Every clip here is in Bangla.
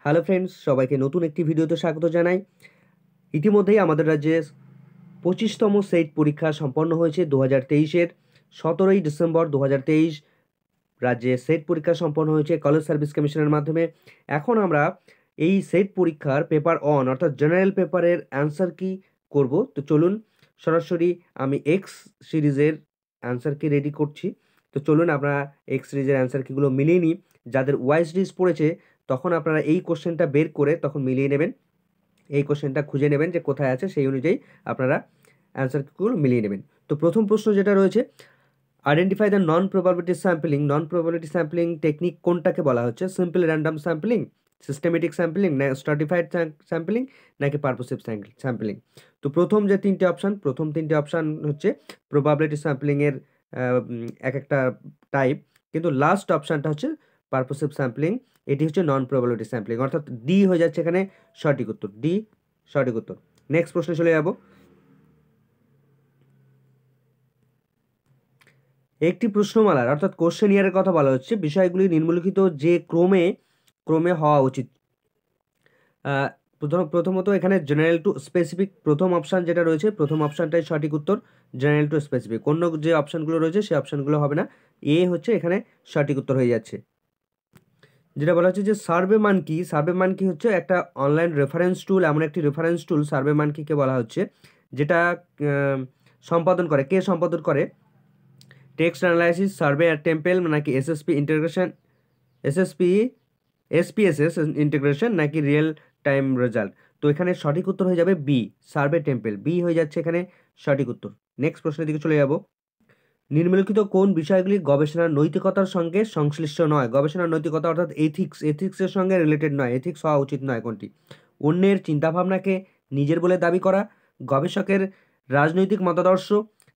হ্যালো ফ্রেন্ডস, সবাইকে নতুন একটি ভিডিওতে স্বাগত জানাই। ইতিমধ্যেই আমাদের রাজ্যে 25তম সেট পরীক্ষা সম্পন্ন হয়েছে 2023-এর 17ই ডিসেম্বর 2023 রাজ্যে সেট পরীক্ষা সম্পন্ন হয়েছে কলেজ সার্ভিস কমিশনের মাধ্যমে। এখন আমরা এই সেট পরীক্ষার পেপার অন অর্থাৎ জেনারেল পেপারের অ্যান্সার কি করব। তো চলুন সরাসরি আমি এক্স সিরিজের অ্যান্সার কি রেডি করছি। তো চলুন আমরা এক্স সিরিজের অ্যান্সার কিগুলো মিলিয়ে নিই। যাদের ওয়াই সিরিজ পড়েছে তখন আপনারা এই কোশ্চেনটা বের করে তখন মিলিয়ে নেবেন, এই কোশ্চেনটা খুঁজে নেবেন যে কোথায় আছে, সেই অনুযায়ী আপনারা অ্যান্সারগুলো মিলিয়ে নেবেন। তো প্রথম প্রশ্ন যেটা রয়েছে, identify the non probability sampling. Non probability sampling technique কোনটাকে বলা হচ্ছে? Simple random sampling, systematic sampling, না স্ট্রাটিফাইড স্যাম্পলিং, নাকি পারপোসিভ স্যাম্পলিং? তো প্রথম তিনটে অপশান হচ্ছে প্রবাবিলিটি স্যাম্পলিংয়ের এক একটা টাইপ, কিন্তু লাস্ট অপশানটা হচ্ছে পারপোসিভ স্যাম্পলিং, এটি হচ্ছে নন প্রবাবিলিটি স্যাম্পলিং, অর্থাৎ ডি হয়ে যাচ্ছে এখানে সঠিক উত্তর। ডি সঠিক উত্তর। নেক্সট প্রশ্নে চলে যাব। একটি প্রশ্নমালার অর্থাৎ কোশ্চেন ইয়ারের কথা বলা হচ্ছে, বিষয়গুলি নিম্নলিখিত যে ক্রমে হওয়া উচিত। প্রথমত এখানে জেনারেল টু স্পেসিফিক প্রথম অপশান যেটা রয়েছে, প্রথম অপশানটাই সঠিক উত্তর, জেনারেল টু স্পেসিফিক। অন্য যে অপশানগুলো রয়েছে সেই অপশানগুলো হবে না, এ হচ্ছে এখানে সঠিক উত্তর হয়ে যাচ্ছে। যেটা বলা হচ্ছে যে সার্ভে মানকি হচ্ছে একটা অনলাইন রেফারেন্স টুল, এমন একটি রেফারেন্স টুল সার্ভে মানকিকে বলা হচ্ছে, যেটা সম্পাদন করে টেক্সট অ্যানালাইসিস, সার্ভে আর টেম্পেল, নাকি এসএসপি ইন্টিগ্রেশন, এসপিএসএস ইন্টিগ্রেশন, নাকি রিয়েল টাইম রেজাল্ট? তো এখানে সঠিক উত্তর হয়ে যাবে বি, সার্ভে টেম্পেল। বি হয়ে যাচ্ছে এখানে সঠিক উত্তর। নেক্সট প্রশ্নের দিকে চলে যাব। নিম্নলিখিত কোন বিষয়গুলি গবেষণার নৈতিকতার সঙ্গে সংশ্লিষ্ট নয়? গবেষণার নৈতিকতা অর্থাৎ এথিক্সের সঙ্গে রিলেটেড নয়, এথিক্স হওয়া উচিত নয় কোনটি? অন্যের চিন্তাভাবনাকে নিজের বলে দাবি করা, গবেষকের রাজনৈতিক মতাদর্শ,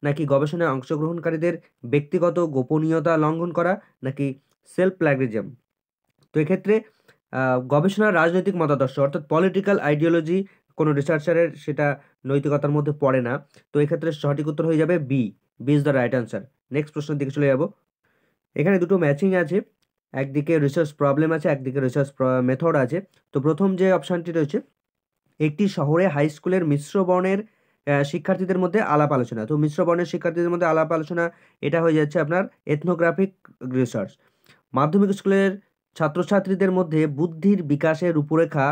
নাকি গবেষণায় অংশগ্রহণকারীদের ব্যক্তিগত গোপনীয়তা লঙ্ঘন করা, নাকি সেলফ প্ল্যাগরিজম? তো এক্ষেত্রে গবেষণার রাজনৈতিক মতাদর্শ অর্থাৎ পলিটিক্যাল আইডিওলজি কোনো রিসার্চারের সেটা নৈতিকতার মধ্যে পড়ে না। তো এক্ষেত্রে সঠিক উত্তর হয়ে যাবে B, B is the right answer. Next প্রশ্নের দিকে চলে যাব। এখানে দুটো ম্যাচিং আছে, একদিকে রিসার্চ প্রবলেম আছে, একদিকে রিসার্চ মেথড আছে। তো প্রথম যে অপশানটি রয়েছে, একটি শহরে হাই স্কুলের মিশ্র বর্ণের শিক্ষার্থীদের মধ্যে আলাপ আলোচনা। তো মিশ্র বর্ণের শিক্ষার্থীদের মধ্যে আলাপ আলোচনা, এটা হয়ে যাচ্ছে আপনার এথনোগ্রাফিক রিসার্চ। মাধ্যমিক স্কুলের ছাত্রছাত্রীদের মধ্যে বুদ্ধির বিকাশের রূপরেখা,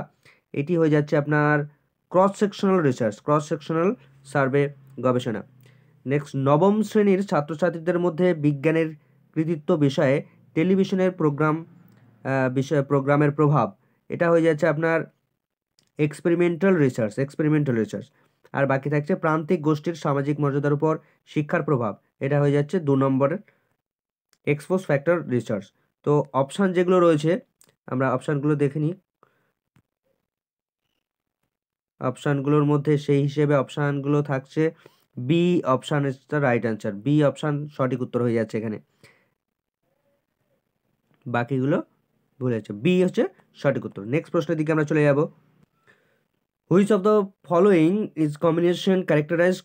এটি হয়ে যাচ্ছে আপনার cross sectional research, cross sectional survey গবেষণা। নেক্সট, নবম শ্রেণীর ছাত্রছাত্রীদের মধ্যে বিজ্ঞানের কৃতিত্ব বিষয়ে টেলিভিশনের প্রোগ্রামের প্রভাব, এটা হয়ে যাচ্ছে আপনার এক্সপেরিমেন্টাল রিসার্চ। আর বাকি থাকছে প্রান্তিক গোষ্ঠীর সামাজিক মর্যাদার উপর শিক্ষার প্রভাব, এটা হয়ে যাচ্ছে 2 নম্বরের এক্সপোজ ফ্যাক্টর রিসার্চ। তো অপশান যেগুলো রয়েছে আমরা অপশানগুলো দেখে নিই। অপশানগুলোর মধ্যে সেই হিসেবে অপশানগুলো থাকছে B option is the right answer. B option সঠিক উত্তর হয়ে যাচ্ছে এখানে, বাকিগুলো ভুল হয়েছে। বি হচ্ছে সঠিক উত্তর। নেক্সট প্রশ্নের দিকে আমরা চলে যাব। Which of the following is combination characterise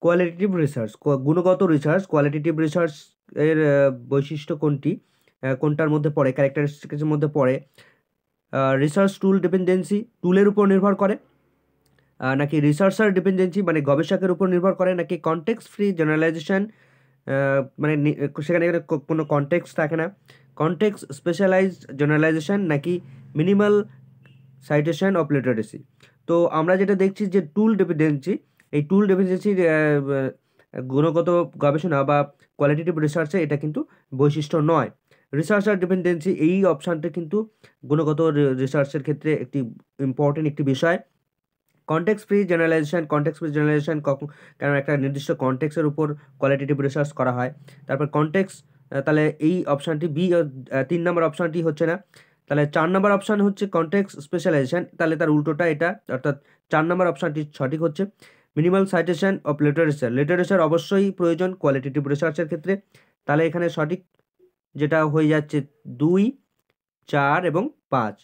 qualitative research? গুণগত রিসার্চ, কোয়ালিটেটিভ রিসার্চ এর বৈশিষ্ট্য কোনটি, কোনটার মধ্যে পড়ে, ক্যারেক্টারিস্টিক্সের মধ্যে পড়ে? রিসার্চ টুল ডিপেন্ডেন্সি, টুলের উপর নির্ভর করে, নাকি রিসার্চার ডিপেন্ডেন্সি মানে গবেষকের উপর নির্ভর করে, নাকি কনটেক্সট ফ্রি জেনারেলাইজেশন মানে সেখানে কোনো কনটেক্সট থাকে না, কনটেক্সট স্পেশালাইজড জেনারেলাইজেশন, নাকি মিনিমাল সাইটেশন অফ লিটারেসি? তো আমরা যেটা দেখছি যে টুল ডিপেন্ডেন্সি, এই টুল ডিপেন্ডেন্সির গুণগত গবেষণা বা কোয়ালিটেটিভ রিসার্চে এটা কিন্তু বৈশিষ্ট্য নয়। রিসার্চার ডিপেন্ডেন্সি এই অপশানটা কিন্তু গুণগত রিসার্চের ক্ষেত্রে একটি ইম্পর্টেন্ট একটি বিষয়। কনটেক্সট ফ্রি জেনারেলাইজেশন কারণ একটা নির্দিষ্ট কনটেক্সের উপর কোয়ালিটেটিভ রিসার্চ করা হয়। তারপর কনটেক্সট, তাহলে এই অপশানটি বি, 3 নম্বর অপশানটি হচ্ছে না। তাহলে 4 নম্বর অপশান হচ্ছে কনটেক্সট স্পেশালাইজেশন, তাহলে তার উল্টোটা এটা, অর্থাৎ 4 নম্বর অপশানটি সঠিক হচ্ছে। মিনিমাল সাইটেশন অফ লিটারেচার অবশ্যই প্রয়োজন কোয়ালিটেটিভ রিসার্চের ক্ষেত্রে, তাহলে এখানে সঠিক যেটা হয়ে যাচ্ছে 2, 4 এবং 5।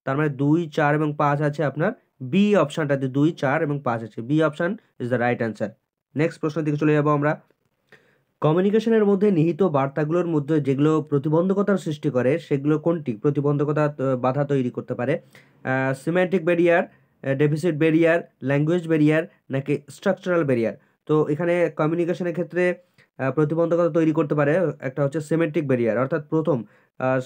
তার মানে 2, 4 এবং 5 আছে আপনার বি অপশানটাতে, 2, 4 এবং 5 আছে। B option is the right answer. Next প্রশ্নের দিকে চলে যাব আমরা। কমিউনিকেশনের মধ্যে নিহিত বার্তাগুলোর মধ্যে যেগুলো প্রতিবন্ধকতার সৃষ্টি করে সেগুলো কোনটি বাধা তৈরি করতে পারে? Semantic barrier, deficit barrier, language barrier নাকি স্ট্রাকচারাল ব্যারিয়ার? তো এখানে কমিউনিকেশনের ক্ষেত্রে প্রতিবন্ধকতা তৈরি করতে পারে একটা হচ্ছে সিমেন্টিক ব্যারিয়ার, অর্থাৎ প্রথম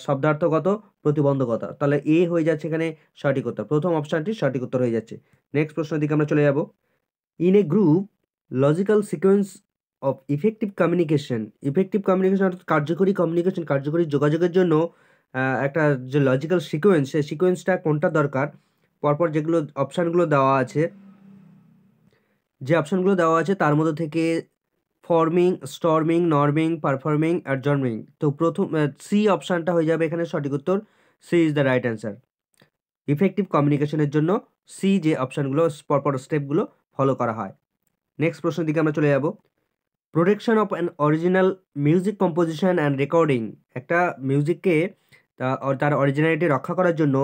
শব্দার্থগত প্রতিবন্ধকতা। তাহলে এ হয়ে যাচ্ছে এখানে সঠিক উত্তর, প্রথম অপশানটি সঠিক উত্তর হয়ে যাচ্ছে। নেক্সট প্রশ্নের দিকে আমরা চলে যাব। In a group logical sequence of effective communication অর্থাৎ কার্যকরী যোগাযোগের জন্য একটা যে লজিক্যাল সিকোয়েন্স, সেই সিকোয়েন্সটা কোনটা দরকার? পরপর যেগুলো অপশানগুলো দেওয়া আছে, তার মধ্যে থেকে forming, storming, norming, performing, adjourning. তো প্রথম সি অপশানটা হয়ে যাবে এখানে সঠিক উত্তর। C is the right answer. Effective কমিউনিকেশনের জন্য সি যে অপশানগুলো, পরপর স্টেপগুলো ফলো করা হয়। নেক্সট প্রশ্নের দিকে আমরা চলে যাব। Protection of an original music composition and recording, একটা মিউজিককে তার অরিজিনালিটি রক্ষা করার জন্য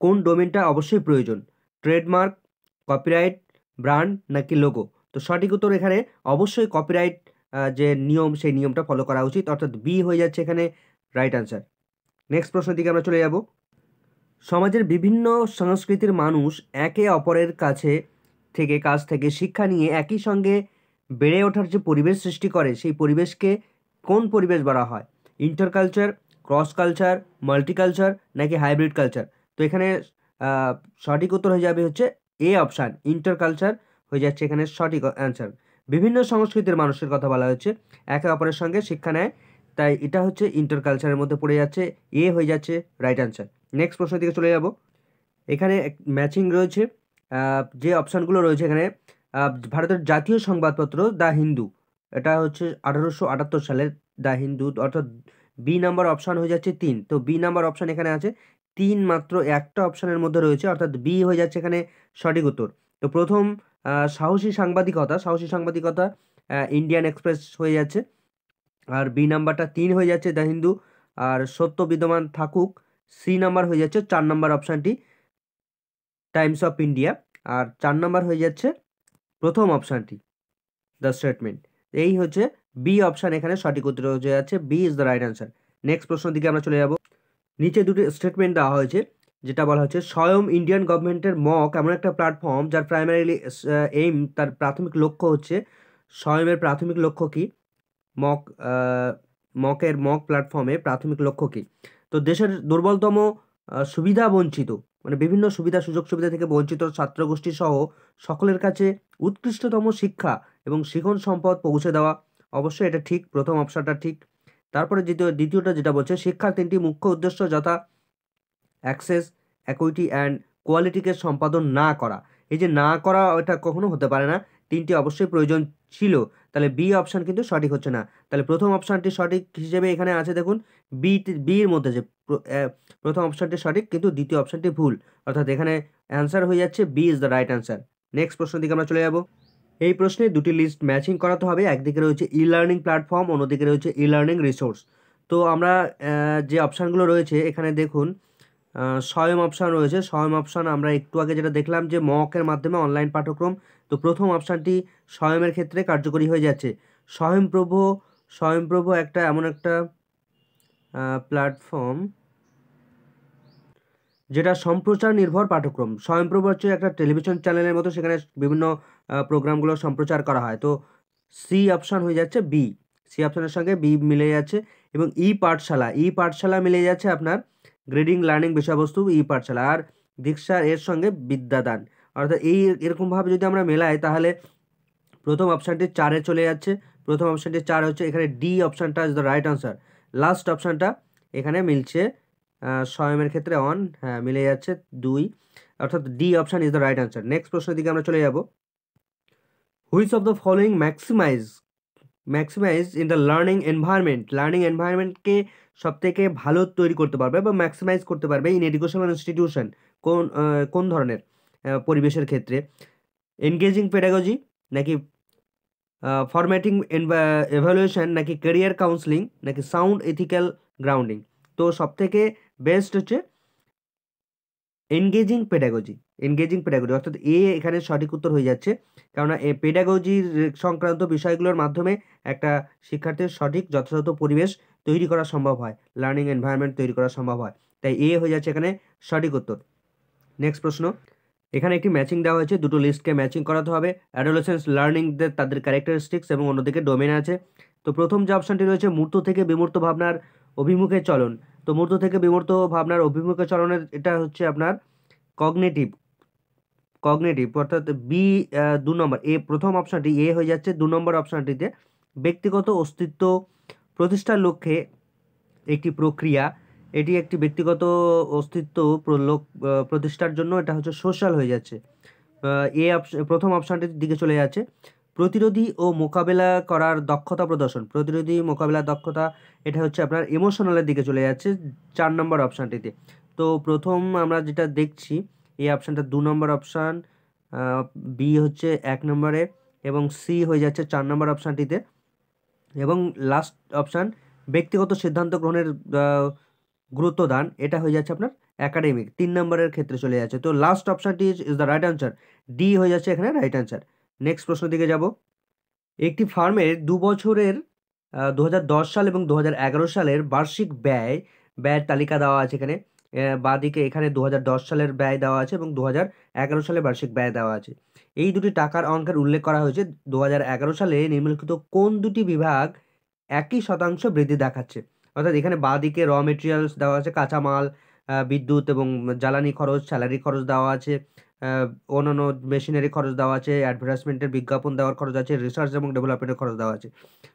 কোন ডোমেনটা অবশ্যই প্রয়োজন? ট্রেডমার্ক, কপিরাইট, ব্র্যান্ড নাকি লোগো? তো সঠিক উত্তর এখানে অবশ্যই কপিরাইট যে নিয়ম, সেই নিয়মটা ফলো করা উচিত, অর্থাৎ বি হয়ে যাচ্ছে এখানে রাইট অ্যান্সার। নেক্সট প্রশ্নের দিকে আমরা চলে যাব। সমাজের বিভিন্ন সংস্কৃতির মানুষ একে অপরের কাছ থেকে শিক্ষা নিয়ে একই সঙ্গে বেড়ে ওঠার যে পরিবেশ সৃষ্টি করে, সেই পরিবেশকে কোন পরিবেশ বলা হয়? ইন্টারকালচার, ক্রস কালচার, মাল্টিকালচার নাকি হাইব্রিড কালচার? তো এখানে সঠিক উত্তর হয়ে যাবে হচ্ছে এ অপশান, ইন্টারকালচার হয়ে যাচ্ছে এখানে সঠিক অ্যান্সার। বিভিন্ন সংস্কৃতির মানুষের কথা বলা হচ্ছে, একে অপরের সঙ্গে শিক্ষা নেয়, তাই এটা হচ্ছে ইন্টারকালচারের মধ্যে পড়ে যাচ্ছে, এ হয়ে যাচ্ছে রাইট অ্যান্সার। নেক্সট প্রশ্নের দিকে চলে যাব। এখানে ম্যাচিং রয়েছে, যে অপশানগুলো রয়েছে এখানে, ভারতের জাতীয় সংবাদপত্র দ্য হিন্দু, এটা হচ্ছে 1878 সালের দ্য হিন্দু, অর্থাৎ বি নাম্বার অপশান হয়ে যাচ্ছে 3। তো বি নাম্বার অপশান এখানে আছে 3, মাত্র একটা অপশানের মধ্যে রয়েছে, অর্থাৎ বি হয়ে যাচ্ছে এখানে সঠিক উত্তর। তো প্রথম সাহসী সাংবাদিকতা ইন্ডিয়ান এক্সপ্রেস হয়ে যাচ্ছে, আর বি নাম্বারটা 3 হয়ে যাচ্ছে দ্য হিন্দু। আর সত্য বিদ্যমান থাকুক, সি নাম্বার হয়ে যাচ্ছে 4 নাম্বার অপশানটি টাইমস অফ ইন্ডিয়া। আর 4 নাম্বার হয়ে যাচ্ছে প্রথম অপশানটি দ্য স্টেটমেন্ট। এই হচ্ছে বি অপশান এখানে সঠিক উত্তর হয়ে যাচ্ছে, B is the right answer. Next প্রশ্নের দিকে আমরা চলে যাব। নিচে দুটি স্টেটমেন্ট দেওয়া হয়েছে, যেটা বলা হচ্ছে স্বয়ং ইন্ডিয়ান গভর্নমেন্টের মক এমন একটা প্ল্যাটফর্ম যার প্রাইমারিলি তার প্রাথমিক লক্ষ্য হচ্ছে, স্বয়মের প্রাথমিক লক্ষ্য কি? মক মক প্ল্যাটফর্মে প্রাথমিক লক্ষ্য কী? তো দেশের দুর্বলতম সুবিধা বঞ্চিত, মানে বিভিন্ন সুযোগ সুবিধা থেকে বঞ্চিত ছাত্রগোষ্ঠী সহ সকলের কাছে উৎকৃষ্টতম শিক্ষা এবং শিখন সম্পদ পৌঁছে দেওয়া। অবশ্যই এটা ঠিক, প্রথম অপশনটা ঠিক। তারপরে দ্বিতীয়টা যেটা বলছে, শিক্ষার 3টি মুখ্য উদ্দেশ্য যথা অ্যাক্সেস, অ্যাকুইটি অ্যান্ড কোয়ালিটিকে সম্পাদন না করা। এই যে না করা, ওটা কখনো হতে পারে না, 3টি অবশ্যই প্রয়োজন ছিল। তাহলে বি অপশান কিন্তু সঠিক হচ্ছে না। তাহলে প্রথম অপশানটি সঠিক হিসেবে এখানে আছে, দেখুন বির মধ্যে যে প্রথম অপশানটি সঠিক কিন্তু দ্বিতীয় অপশানটি ভুল, অর্থাৎ এখানে অ্যান্সার হয়ে যাচ্ছে B is the right answer. Next প্রশ্নের দিকে আমরা চলে যাব। এই প্রশ্নে দুটি লিস্ট ম্যাচিং করাতে হবে, একদিকে রয়েছে ই লার্নিং প্ল্যাটফর্ম, অন্যদিকে রয়েছে ই লার্নিং রিসোর্স। তো আমরা যে অপশানগুলো রয়েছে এখানে দেখুন, স্বয়ং অপশান রয়েছে, স্বয়ং অপশান আমরা একটু আগে যেটা দেখলাম যে মকের মাধ্যমে অনলাইন পাঠ্যক্রম, তো প্রথম অপশানটি স্বয়মের ক্ষেত্রে কার্যকরী হয়ে যাচ্ছে। স্বয়ংপ্রভ একটা এমন একটা প্ল্যাটফর্ম যেটা সম্প্রচার নির্ভর পাঠ্যক্রম। স্বয়ংপ্রভ হচ্ছে একটা টেলিভিশন চ্যানেলের মতো, সেখানে বিভিন্ন প্রোগ্রামগুলো সম্প্রচার করা হয়। তো সি অপশান হয়ে যাচ্ছে বি, সি অপশানের সঙ্গে বি মিলে যাচ্ছে। এবং ই পাঠশালা মিলে যাচ্ছে আপনার গ্রেডিং লার্নিং বিষয়বস্তু ই পাঠশালা, আর দীক্ষা এর সঙ্গে বিদ্যাদান, অর্থাৎ এরকমভাবে যদি আমরা মেলাই তাহলে প্রথম অপশানটি 4-এ চলে যাচ্ছে। প্রথম অপশানটি 4 হচ্ছে, এখানে ডি অপশানটা is the right answer. Last অপশানটা এখানে মিলছে, স্বয়মের ক্ষেত্রে অন, হ্যাঁ মিলে যাচ্ছে 2, অর্থাৎ D option is the right answer. Next প্রশ্নের দিকে আমরা চলে যাব। Which of the following maximize in the learning এনভায়রনমেন্টকে সব থেকে ভালো তৈরি করতে পারবে বা ম্যাক্সিমাইজ করতে পারবে ইন এডুকেশনাল ইনস্টিটিউশন, কোন ধরনের পরিবেশের ক্ষেত্রে? এনগেজিং পেডাগজি নাকি ফরম্যাটিং এভালুয়েশন নাকি ক্যারিয়ার কাউন্সিলিং নাকি সাউন্ড এথিক্যাল গ্রাউন্ডিং? তো সবথেকে বেস্ট হচ্ছে এনগেজিং পেডাগজি, এনগেজিং পেডাগজি অর্থাৎ এ এখানে সঠিক উত্তর হয়ে যাচ্ছে, কেননা এ পেডাগজির সংক্রান্ত বিষয়গুলোর মাধ্যমে একটা শিক্ষার্থীর সঠিক যথাযথ পরিবেশ তৈরি করা সম্ভব হয়, লার্নিং এনভায়রনমেন্ট তৈরি করা সম্ভব হয়, তাই এ হয়ে যাচ্ছে এখানে সঠিক উত্তর। নেক্সট প্রশ্ন, এখানে একটি ম্যাচিং দেওয়া হয়েছে, দুটো লিস্টকে ম্যাচিং করাতে হবে। অ্যাডোলেসেন্স লার্নিংদের তাদের ক্যারেক্টারিস্টিক্স এবং অন্যদিকে ডোমেন আছে। তো প্রথম যে অপশানটি রয়েছে মূর্ত থেকে বিমূর্ত ভাবনার অভিমুখে চলন, তো মূর্ত থেকে বিমূর্ত ভাবনার অভিমুখে চলনের এটা হচ্ছে আপনার কগনেটিভ, কগনেটিভ অর্থাৎ বি 2 নম্বর, এ প্রথম অপশানটি এ হয়ে যাচ্ছে। 2 নম্বর অপশানটিতে ব্যক্তিগত অস্তিত্ব প্রতিষ্ঠার লক্ষ্যে একটি প্রক্রিয়া, এটি একটি ব্যক্তিগত অস্তিত্ব প্রতিষ্ঠার জন্য এটা হচ্ছে সোশ্যাল হয়ে যাচ্ছে। এ প্রথম অপশানটির দিকে চলে যাচ্ছে। প্রতিরোধী ও মোকাবেলা করার দক্ষতা প্রদর্শন, প্রতিরোধী মোকাবেলার দক্ষতা এটা হচ্ছে আপনার ইমোশনালের দিকে চলে যাচ্ছে 4 নম্বর অপশানটিতে। তো প্রথম আমরা যেটা দেখছি এই অপশানটা 2 নম্বর অপশান, বি হচ্ছে 1 নম্বরে এবং সি হয়ে যাচ্ছে 4 নম্বর অপশানটিতে, এবং লাস্ট অপশান ব্যক্তিগত সিদ্ধান্ত গ্রহণের গুরুত্ব দান, এটা হয়ে যাচ্ছে আপনার একাডেমিক 3 নম্বরের ক্ষেত্রে চলে যাচ্ছে। তো লাস্ট অপশানটি is the right answer, D হয়ে যাচ্ছে এখানে রাইট আনসার। নেক্সট প্রশ্ন দিকে যাব, একটি ফার্মের 2 বছরের 2010 সাল এবং 2011 সালের বার্ষিক ব্যয়ের তালিকা দেওয়া আছে এখানে। বাঁদিকে এখানে 2010 সালের ব্যয় দেওয়া আছে এবং 2011 সালের বার্ষিক ব্যয় দেওয়া আছে। এই দুটি টাকার অঙ্কের উল্লেখ করা হয়েছে। 2011 সালে নিম্নলিখিত কোন দুটি বিভাগ একই শতাংশ বৃদ্ধি দেখাচ্ছে, অর্থাৎ এখানে বাঁদিকে র মেটেরিয়ালস দেওয়া আছে, কাঁচামাল, বিদ্যুৎ এবং জ্বালানি খরচ, স্যালারি খরচ দেওয়া আছে, অন্যান্য মেশিনারি খরচ দেওয়া আছে, অ্যাডভার্টাইজমেন্টের বিজ্ঞাপন দেওয়ার খরচ আছে, রিসার্চ এবং ডেভেলপমেন্টের খরচ দেওয়া আছে।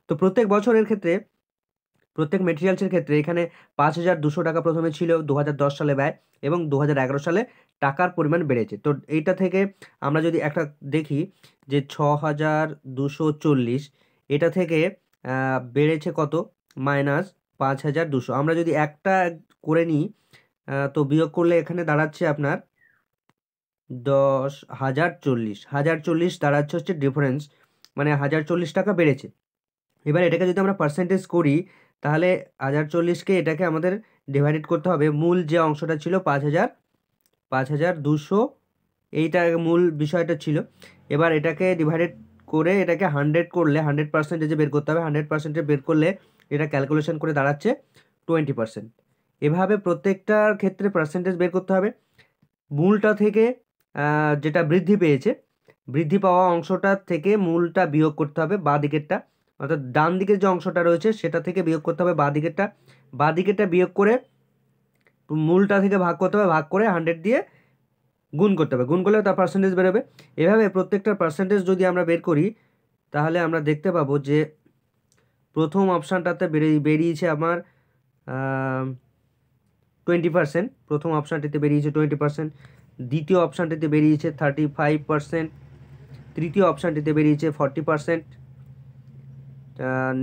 তো প্রত্যেক বছরের ক্ষেত্রে প্রত্যেক মেটেরিয়ালসের ক্ষেত্রে এখানে 5,200 টাকা প্রথমে ছিল 2010 সালে ব্যয়, এবং 2011 সালে টাকার পরিমাণ বেড়েছে। তো এইটা থেকে আমরা যদি একটা দেখি যে 6,240, এটা থেকে বেড়েছে কত, -5,200। আমরা যদি একটা করে নিই তো বিয়োগ করলে এখানে দাঁড়াচ্ছে আপনার 1,040 দাঁড়াচ্ছে হচ্ছে ডিফারেন্স, মানে 1,040 টাকা বেড়েছে। এবার এটাকে যদি আমরা পার্সেন্টেজ করি তাহলে 1,040কে এটাকে আমাদের ডিভাইডেড করতে হবে, মূল যে অংশটা ছিল 5,200, এইটা মূল বিষয়টা ছিল। এবার এটাকে ডিভাইডেড করে এটাকে 100 করলে 100% বের করতে হবে, 100% বের করলে এটা ক্যালকুলেশন করে দাঁড়াচ্ছে 20%। এভাবে প্রত্যেকটার ক্ষেত্রে পার্সেন্টেজ বের করতে হবে। মূলটা থেকে যেটা বৃদ্ধি পেয়েছে, বৃদ্ধি পাওয়া অংশটার থেকে মূলটা বিয়োগ করতে হবে বাঁ দিকেরটা, অর্থাৎ ডান দিকের যে অংশটা রয়েছে সেটা থেকে বিয়োগ করতে হবে বাঁ দিকেরটা বিয়োগ করে মূলটা থেকে ভাগ করতে হবে, ভাগ করে 100 দিয়ে গুণ করতে হবে, গুণ করলে তার পার্সেন্টেজ বেরোবে। এভাবে প্রত্যেকটার পার্সেন্টেজ যদি আমরা বের করি তাহলে আমরা দেখতে পাবো যে প্রথম অপশানটাতে বেরিয়েছে আমার 20%, প্রথম অপশানটিতে বেরিয়েছে 20%, দ্বিতীয় অপশানটিতে বেরিয়েছে 35%, তৃতীয় অপশানটিতে বেরিয়েছে 40%,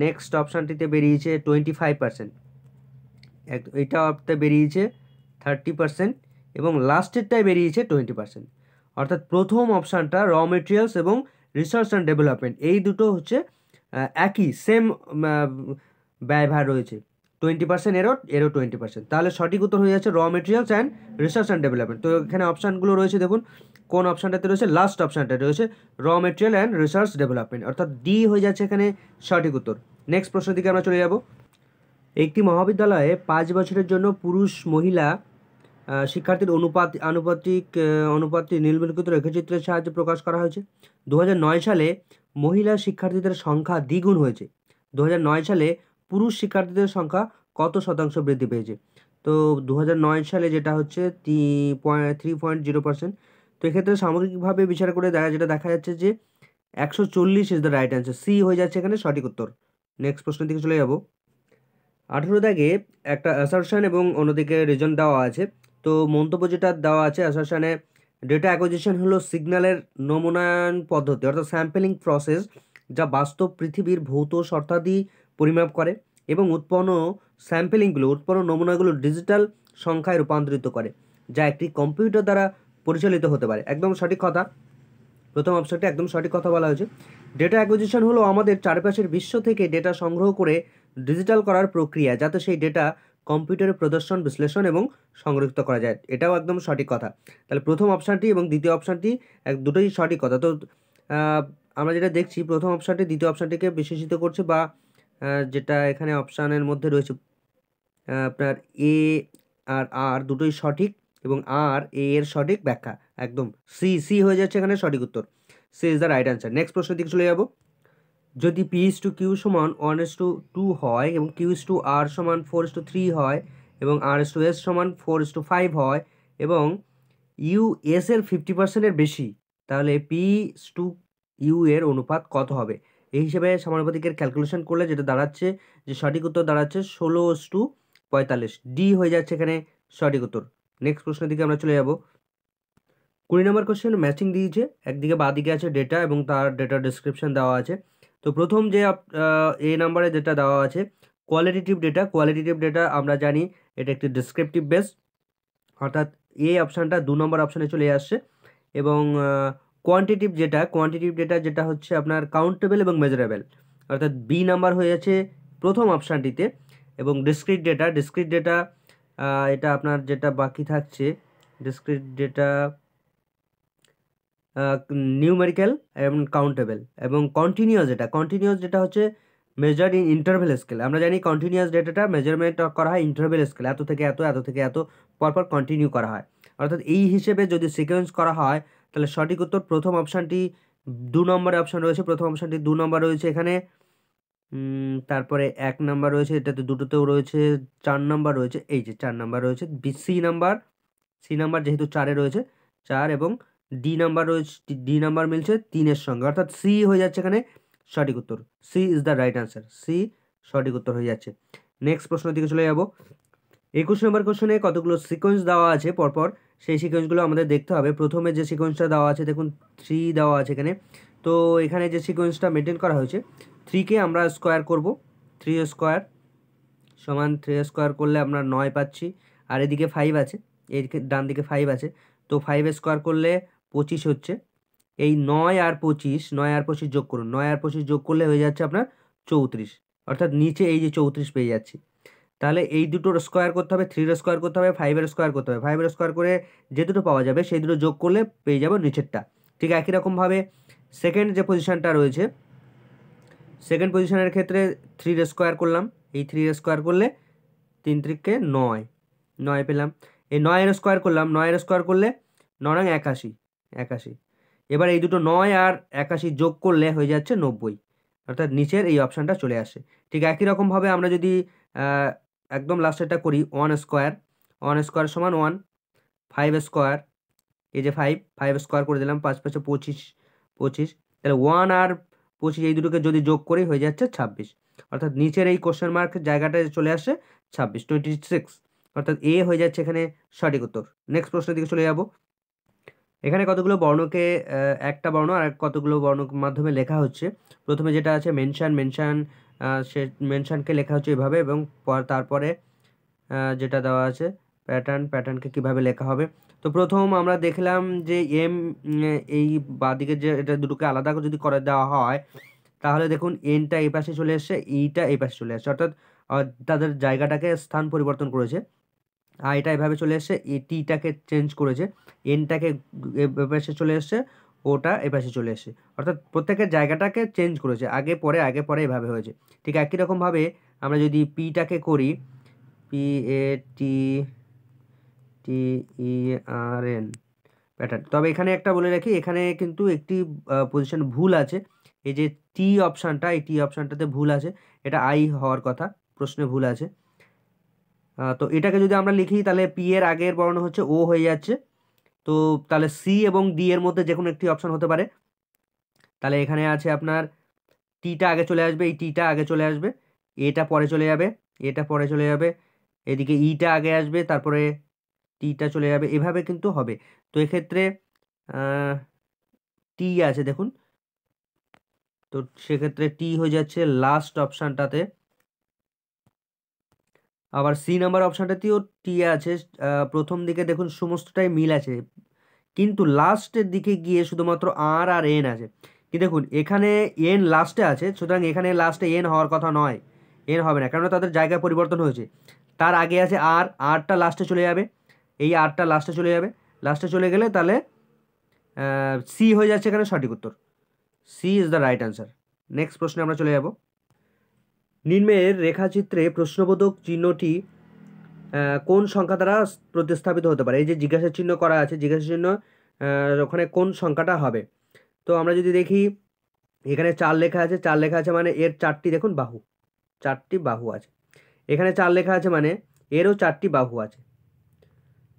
নেক্সট অপশানটিতে বেরিয়েছে 25%, এইটাতে বেরিয়েছে 30% এবং লাস্টেরটায় বেরিয়েছে 20%। অর্থাৎ প্রথম অপশানটা র মেটেরিয়ালস এবং রিসার্চ অ্যান্ড ডেভেলপমেন্ট, এই দুটো হচ্ছে একই সেম ব্যয়ভার রয়েছে, 20% এরও 20%, তাহলে সঠিক উত্তর হয়ে যাচ্ছে raw materials and research and development. তো এখানে অপশানগুলো রয়েছে, দেখুন কোন অপশানটাতে রয়েছে, লাস্ট অপশানটা রয়েছে র মেটেরিয়াল অ্যান্ড রিসার্চ ডেভেলপমেন্ট, অর্থাৎ ডি হয়ে যাচ্ছে এখানে সঠিক উত্তর। নেক্সট প্রশ্নের দিকে আমরা চলে যাব, একটি মহাবিদ্যালয়ে 5 বছরের জন্য পুরুষ মহিলা শিক্ষার্থীর অনুপাতটি নিম্নলিখিত রেখাচিত্রের সাহায্যে প্রকাশ করা হয়েছে। 2009 সালে মহিলা শিক্ষার্থীদের সংখ্যা দ্বিগুণ হয়েছে, 2009 সালে পুরুষ শিক্ষার্থীদের সংখ্যা কত শতাংশ বৃদ্ধি পেয়েছে? তো 2009 সালে যেটা হচ্ছে 3.0%। তো এক্ষেত্রে সামগ্রিকভাবে বিচার করে যেটা দেখা যাচ্ছে যে 140 is the right answer, C হয়ে যাচ্ছে এখানে সঠিক উত্তর। নেক্সট প্রশ্নের দিকে চলে যাব, 18 দাগে একটা অ্যাসারশন এবং অন্যদিকে রিজন দেওয়া আছে। তো মন্তব্য যেটা দেওয়া আছে অ্যাসারশনে, ডেটা অ্যাকুইজিশন হলো সিগন্যালের নমুনায়ন পদ্ধতি অর্থাৎ স্যাম্পলিং প্রসেস, যা বাস্তব পৃথিবীর ভৌত শর্তাদি পরিমাপ করে এবং উৎপন্ন নমুনাগুলো ডিজিটাল সংখ্যায় রূপান্তরিত করে, যা একটি কম্পিউটার দ্বারা পরিচালিত হতে পারে। একদম সঠিক কথা, প্রথম অপশনটি একদম সঠিক কথা বলা হয়েছে। ডেটা অ্যাকুইজিশন হলো আমাদের চারপাশের বিশ্ব থেকে ডেটা সংগ্রহ করে ডিজিটাল করার প্রক্রিয়া, যাতে সেই ডেটা কম্পিউটারে প্রদর্শন, বিশ্লেষণ এবং সংরক্ষিত করা যায়। এটাও একদম সঠিক কথা। তাহলে প্রথম অপশানটি এবং দ্বিতীয় অপশানটি দুটোই সঠিক কথা। তো আমরা যেটা দেখছি প্রথম অপশানটি দ্বিতীয় অপশানটিকে বিশেষিত করছে, বা যেটা এখানে অপশানের মধ্যে রয়েছে আপনার এ আর আর দুটোই সঠিক, এবং আর এ এর সঠিক ব্যাখ্যা একদম সি হয়ে যাচ্ছে এখানে সঠিক উত্তর। C is the right answer. Next প্রশ্নের দিকে চলে যাব। যদি P/Q সমান 1:2 হয় এবং Q/R সমান 4:3 হয় এবং R/S সমান 4:5 হয় এবং US এর 50% বেশি, তাহলে P/U এর অনুপাত কত হবে? এই হিসেবে সমানুপাতিকের ক্যালকুলেশন করলে যেটা দাঁড়াচ্ছে, যে সঠিক উত্তর দাঁড়াচ্ছে 16:45। ডি হয়ে যাচ্ছে এখানে সঠিক উত্তর। নেক্সট প্রশ্নের দিকে আমরা চলে যাব। 20 নম্বর কোশ্চেন ম্যাচিং দিয়েছে, একদিকে বাঁদিকে আছে ডেটা এবং তার ডেটা ডিসক্রিপশন দেওয়া আছে। তো প্রথম যে এ নাম্বারে যেটা দেওয়া আছে কোয়ালিটেটিভ ডেটা, আমরা জানি এটা একটি ডিসক্রিপটিভ বেস, অর্থাৎ এ অপশানটা 2 নম্বর অপশানে চলে আসছে। এবং কোয়ান্টিটিভ ডেটা যেটা হচ্ছে আপনার কাউন্টেবল এবং মেজারেবল, অর্থাৎ বি নাম্বার হয়ে যাচ্ছে প্রথম অপশানটিতে। এবং ডিসক্রিট ডেটা এটা আপনার যেটা বাকি থাকছে, ডিসক্রিট ডেটা নিউমেরিক্যাল এবং কাউন্টেবল। এবং কন্টিনিউয়াস যেটা হচ্ছে মেজার্ড ইন ইন্টারভেল স্কেল। আমরা জানি কন্টিনিউয়াস ডেটাটা মেজারমেন্ট করা হয় ইন্টারভেল স্কেল, এত থেকে এত, এত থেকে এত পরপর কন্টিনিউ করা হয়। অর্থাৎ এই হিসেবে যদি সিকোয়েন্স করা হয় তাহলে সঠিক উত্তর প্রথম অপশানটি 2 নম্বরে অপশান রয়েছে, প্রথম অপশানটি 2 নম্বর রয়েছে এখানে। তারপরে 1 নাম্বার রয়েছে, এটাতে দুটোতেও রয়েছে। 4 নাম্বার রয়েছে, এই যে 4 নাম্বার রয়েছে। সি নাম্বার যেহেতু 4-এ রয়েছে 4, এবং ডি নাম্বার মিলছে 3-এর সঙ্গে, অর্থাৎ সি হয়ে যাচ্ছে এখানে সঠিক উত্তর। C is the right answer, C সঠিক উত্তর হয়ে যাচ্ছে। নেক্সট প্রশ্নের দিকে চলে যাব। 21 নম্বর কোশ্চেনে কতগুলো সিকোয়েন্স দেওয়া আছে পরপর, সেই সিকোয়েন্সগুলো আমাদের দেখতে হবে। প্রথমে যে সিকোয়েন্সটা দেওয়া আছে দেখুন 3 দেওয়া আছে এখানে। তো এখানে যে সিকোয়েন্সটা মেনটেন করা হয়েছে, 3কে আমরা স্কোয়ার করব, 3 স্কোয়ার সমান 3 স্কোয়ার করলে আমরা 9 পাচ্ছি। আর এদিকে 5 আছে, এদিকে ডান দিকে 5 আছে, তো 5 স্কোয়ার করলে 25 হচ্ছে। এই 9 আর 25 যোগ করুন, 9 আর 25 যোগ করলে হয়ে যাচ্ছে আপনার 34, অর্থাৎ নিচে এই যে 34 পেয়ে যাচ্ছি। তাহলে এই দুটোর স্কোয়ার করতে হবে, 3 স্কোয়ার করতে হবে, 5 স্কোয়ার করতে হবে। 5 স্কোয়ার করে যে দুটো পাওয়া যাবে সেই দুটো যোগ করলে পেয়ে যাব নিচেরটা। ঠিক একই রকমভাবে সেকেন্ড যে পজিশনটা রয়েছে, সেকেন্ড পজিশনের ক্ষেত্রে 3 স্কোয়ার করলাম, এই 3 স্কোয়ার করলে 3 3-কে 9 পেলাম। এই 9 স্কোয়ার করলাম, 9 স্কোয়ার করলে 9 81। এবার এই দুটো 9 আর 81 যোগ করলে হয়ে যাচ্ছে 90, অর্থাৎ নিচের এই অপশানটা চলে আসে। ঠিক একই রকমভাবে আমরা যদি একদম লাস্টেরটা করি, 1 স্কোয়ার সমান 1, 5 স্কোয়ার, এই যে 5 স্কোয়ার করে দিলাম, 5 5 25, তাহলে 1 আর 25 এই দুটোকে যদি যোগ করি হয়ে যাচ্ছে 26, অর্থাৎ নিচের এই কোশ্চেন মার্ক জায়গাটায় চলে আসে 26, অর্থাৎ এ হয়ে যাচ্ছে এখানে সঠিক উত্তর। নেক্সট প্রশ্নের দিকে চলে যাব। এখানে কতগুলো বর্ণকে একটা বর্ণ আর কতগুলো বর্ণ মাধ্যমে লেখা হচ্ছে। প্রথমে যেটা আছে সে মেনশনকে লেখা হচ্ছে এভাবে, এবং তারপরে যেটা দেওয়া আছে প্যাটার্নকে কিভাবে লেখা হবে। তো প্রথম আমরা দেখলাম যে এই বাঁদিকে যে এটা দুটোকে আলাদা করে যদি করে দেওয়া হয় তাহলে দেখুন এনটা এই পাশে চলে এসছে, ইটা এই পাশে চলে আসছে, অর্থাৎ তাদের জায়গাটাকে স্থান পরিবর্তন করেছে। আর এটা এভাবে চলে এসছে, টিটাকে চেঞ্জ করেছে, এনটাকে এপাশে চলে এসছে, ওটা এপাশে চলে এসছে, অর্থাৎ প্রত্যেকের জায়গাটাকে চেঞ্জ করেছে, আগে পরে এভাবে হয়েছে। ঠিক একই রকমভাবে আমরা যদি পিটাকে করি, PATTERN প্যাটার্ন, তবে এখানে একটা বলে রাখি, এখানে কিন্তু একটি পজিশন ভুল আছে। এই যে টি অপশানটা, এই টি অপশানটাতে ভুল আছে, এটা আই হওয়ার কথা, প্রশ্নে ভুল আছে। তো এটাকে যদি আমরা লিখি তাহলে পি এর আগের বর্ণ হচ্ছে ও হয়ে যাচ্ছে, তো তাহলে সি এবং ডি এর মধ্যে যে কোনো একটি অপশান হতে পারে। তাহলে এখানে আছে আপনার টিটা আগে চলে আসবে, এই টিটা আগে চলে আসবে, এটা পরে চলে যাবে, এদিকে ইটা আগে আসবে, তারপরে টিটা চলে যাবে, এভাবে কিন্তু হবে। তো এক্ষেত্রে টি আছে দেখুন, তো সেক্ষেত্রে টি হয়ে যাচ্ছে লাস্ট অপশানটাতে। আবার সি নাম্বার অপশানটাতেও টি আছে, প্রথম দিকে দেখুন সমস্তটাই মিল আছে, কিন্তু লাস্টের দিকে গিয়ে শুধুমাত্র আর এন আছে। কি দেখুন এখানে এন লাস্টে আছে, সুতরাং এখানে লাস্টে এন হওয়ার কথা নয়, এন হবে না, কেননা তাদের জায়গা পরিবর্তন হয়েছে। তার আগে আছে আর, আরটা লাস্টে চলে যাবে, এই আরটা লাস্টে চলে যাবে, লাস্টে চলে গেলে তাহলে সি হয়ে যাচ্ছে এখানে সঠিক উত্তর। C is the right answer. Next প্রশ্নে আমরা চলে যাব। নিম্নের রেখাচিত্রে প্রশ্নবোধক চিহ্নটি কোন সংখ্যা দ্বারা প্রতিস্থাপিত হতে পারে? এই যে জিজ্ঞাসা চিহ্ন করা আছে, জিজ্ঞাসা চিহ্ন ওখানে কোন সংখ্যাটা হবে? তো আমরা যদি দেখি এখানে 4 লেখা আছে, 4 লেখা আছে মানে এর 4টি দেখুন বাহু, 4টি বাহু আছে। এখানে 4 লেখা আছে মানে এরও 4টি বাহু আছে।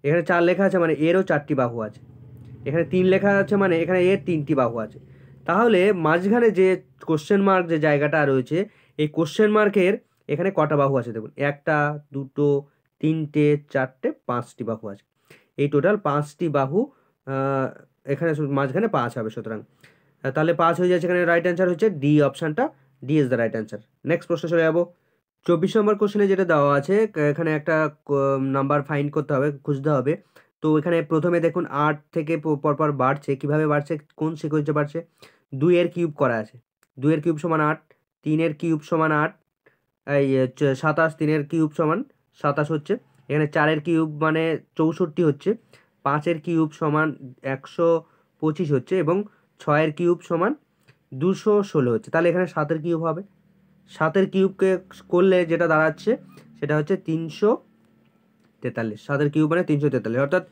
এখানে 4 লেখা আছে মানে এরও 4টি বাহু আছে। এখানে 3 লেখা আছে মানে এখানে এর 3টি বাহু আছে। তাহলে মাঝখানে যে কোশ্চেন মার্ক যে জায়গাটা রয়েছে, এই কোশ্চেন মার্কের এখানে কটা বাহু আছে দেখুন, 1টা 2টো 3টে 4টে 5টি বাহু আছে। এই টোটাল 5টি বাহু এখানে মাঝখানে 5 হবে, সুতরাং তাহলে 5 হয়ে যাচ্ছে। এখানে রাইট অ্যান্সার হচ্ছে ডি অপশানটা, D is the right answer. Next প্রশ্ন চলে যাবো। 24 নম্বর কোশ্চেনে যেটা দেওয়া আছে, এখানে একটা নাম্বার ফাইন্ড করতে হবে, খুঁজতে হবে। তো এখানে প্রথমে দেখুন 8 থেকে পরপর বাড়ছে, কিভাবে বাড়ছে, কোন সিকোয়েন্সে বাড়ছে? 2 এর কিউব করা আছে, 2 এর কিউব সমান 8, 3 এর কিউব সমান 8, এই 27, 3 এর কিউব সমান 27 হচ্ছে। এখানে 4 এর কিউব মানে 64 হচ্ছে, 5 এর কিউব সমান 125 হচ্ছে এবং 6 এর কিউব সমান 216 হচ্ছে। তাহলে এখানে 7 এর কিউব হবে। 7 এর কিউবকে করলে যেটা দাঁড়াচ্ছে সেটা হচ্ছে 343। 7 এর কিউব মানে 343, অর্থাৎ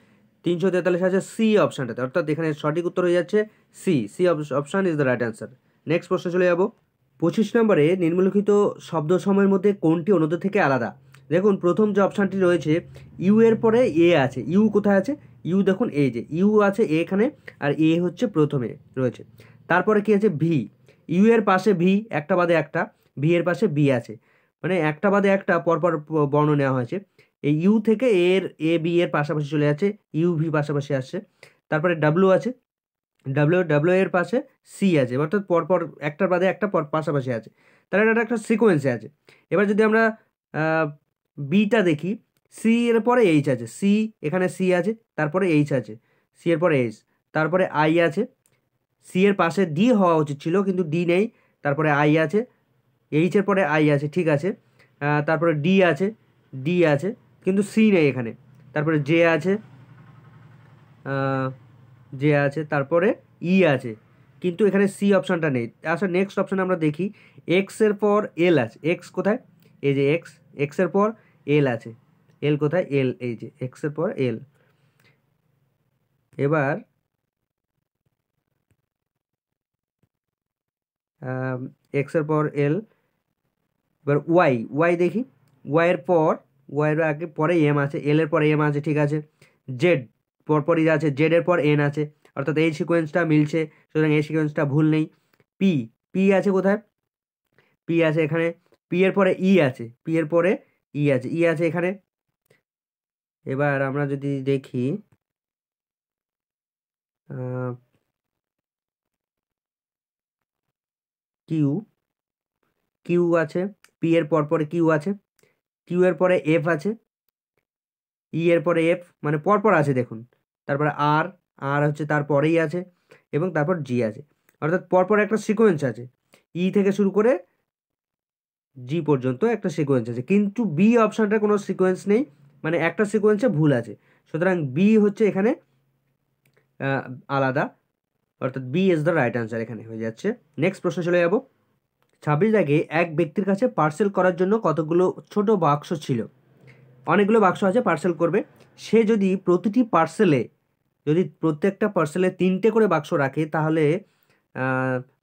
343 আছে সি অপশানটাতে, অর্থাৎ এখানে সঠিক উত্তর হয়ে যাচ্ছে C. C option is the right answer. Next প্রশ্ন চলে যাব। 25 নম্বরে নিম্নলিখিত শব্দ সময়ের মধ্যে কোনটি অন্যদের থেকে আলাদা? দেখুন প্রথম যে অপশানটি রয়েছে, ইউ এর পরে এ আছে। ইউ কোথায় আছে? ইউ দেখুন এই যে ইউ আছে এখানে, আর এ হচ্ছে প্রথমে রয়েছে। তারপরে কি আছে? ভি। ইউ এর পাশে ভি, একটা বাদে একটা, ভি এর পাশে বি আছে, মানে একটা বাদে একটা পরপর বর্ণ নেওয়া হয়েছে। এই ইউ থেকে এর এ বি এর পাশাপাশি চলে যাচ্ছে, ইউ ভি পাশাপাশি আসছে। তারপরে ডাব্লিউ আছে, ডাব্লিউ এর পাশে সি আছে, অর্থাৎ পরপর একটার বাদে একটা পাশাপাশি আছে, তাহলে এটা একটা সিকোয়েন্সে আছে। এবার যদি আমরা বিটা দেখি, সি এর পরে এইচ আছে, সি এখানে সি আছে, তারপরে এইচ আছে, সি এর পরে এইচ, তারপরে আই আছে, সি এর পাশে ডি হওয়া উচিত ছিল কিন্তু ডি নেই, তারপরে আই আছে, এইচ এর পরে আই আছে, ঠিক আছে, তারপরে ডি আছে, ডি আছে কিন্তু সি নেই এখানে, তারপরে জে আছে, জে আছে, তারপরে ই আছে কিন্তু এখানে সি অপশানটা নেই। আচ্ছা নেক্সট অপশানে আমরা দেখি, এক্স এর পর এল আছে, এক্স কোথায়? এই যে এক্স, এক্স এর পর এল আছে, এল কোথায়? এল, এই যে এক্স এর পর এল। এবার এক্স এর পর এল, এবার ওয়াই, ওয়াই দেখি, ওয়াইয়ের পর, ওয়াইয়ের আগে পরে এম আছে, এল এর পরে এম আছে, ঠিক আছে। জেড পরপরই আছে, জেড এর পর এন আছে, অর্থাৎ এই সিকোয়েন্সটা মিলছে, সুতরাং এই সিকোয়েন্সটা ভুল নেই। পি, পি আছে কোথায়? পি আছে এখানে, পি এর পরে ই আছে, পি এর পরে ই আছে, ই আছে এখানে। এবার আমরা যদি দেখি কিউ, কিউ আছে, পি এর পরে কিউ আছে, কিউ এর পরে এফ আছে, ই এর পরে এফ, মানে পরপর আছে দেখুন, তারপরে আর, আর হচ্ছে তারপরেই আছে এবং তারপর জি আছে, অর্থাৎ পরপর একটা সিকোয়েন্স আছে, ই থেকে শুরু করে জি পর্যন্ত একটা সিকোয়েন্স আছে, কিন্তু বি অপশানটার কোনো সিকোয়েন্স নেই, মানে একটা সিকোয়েন্সে ভুল আছে, সুতরাং বি হচ্ছে এখানে আলাদা, অর্থাৎ B is the right answer এখানে হয়ে যাচ্ছে। নেক্সট প্রশ্ন চলে যাব। 26 দাগে এক ব্যক্তির কাছে পার্সেল করার জন্য কতগুলো ছোট বাক্স ছিল? অনেকগুলো বাক্স আছে পার্সেল করবে, সে যদি প্রতিটি পার্সেলে, যদি প্রত্যেকটা পার্সেলে 3টে করে বাক্স রাখে, তাহলে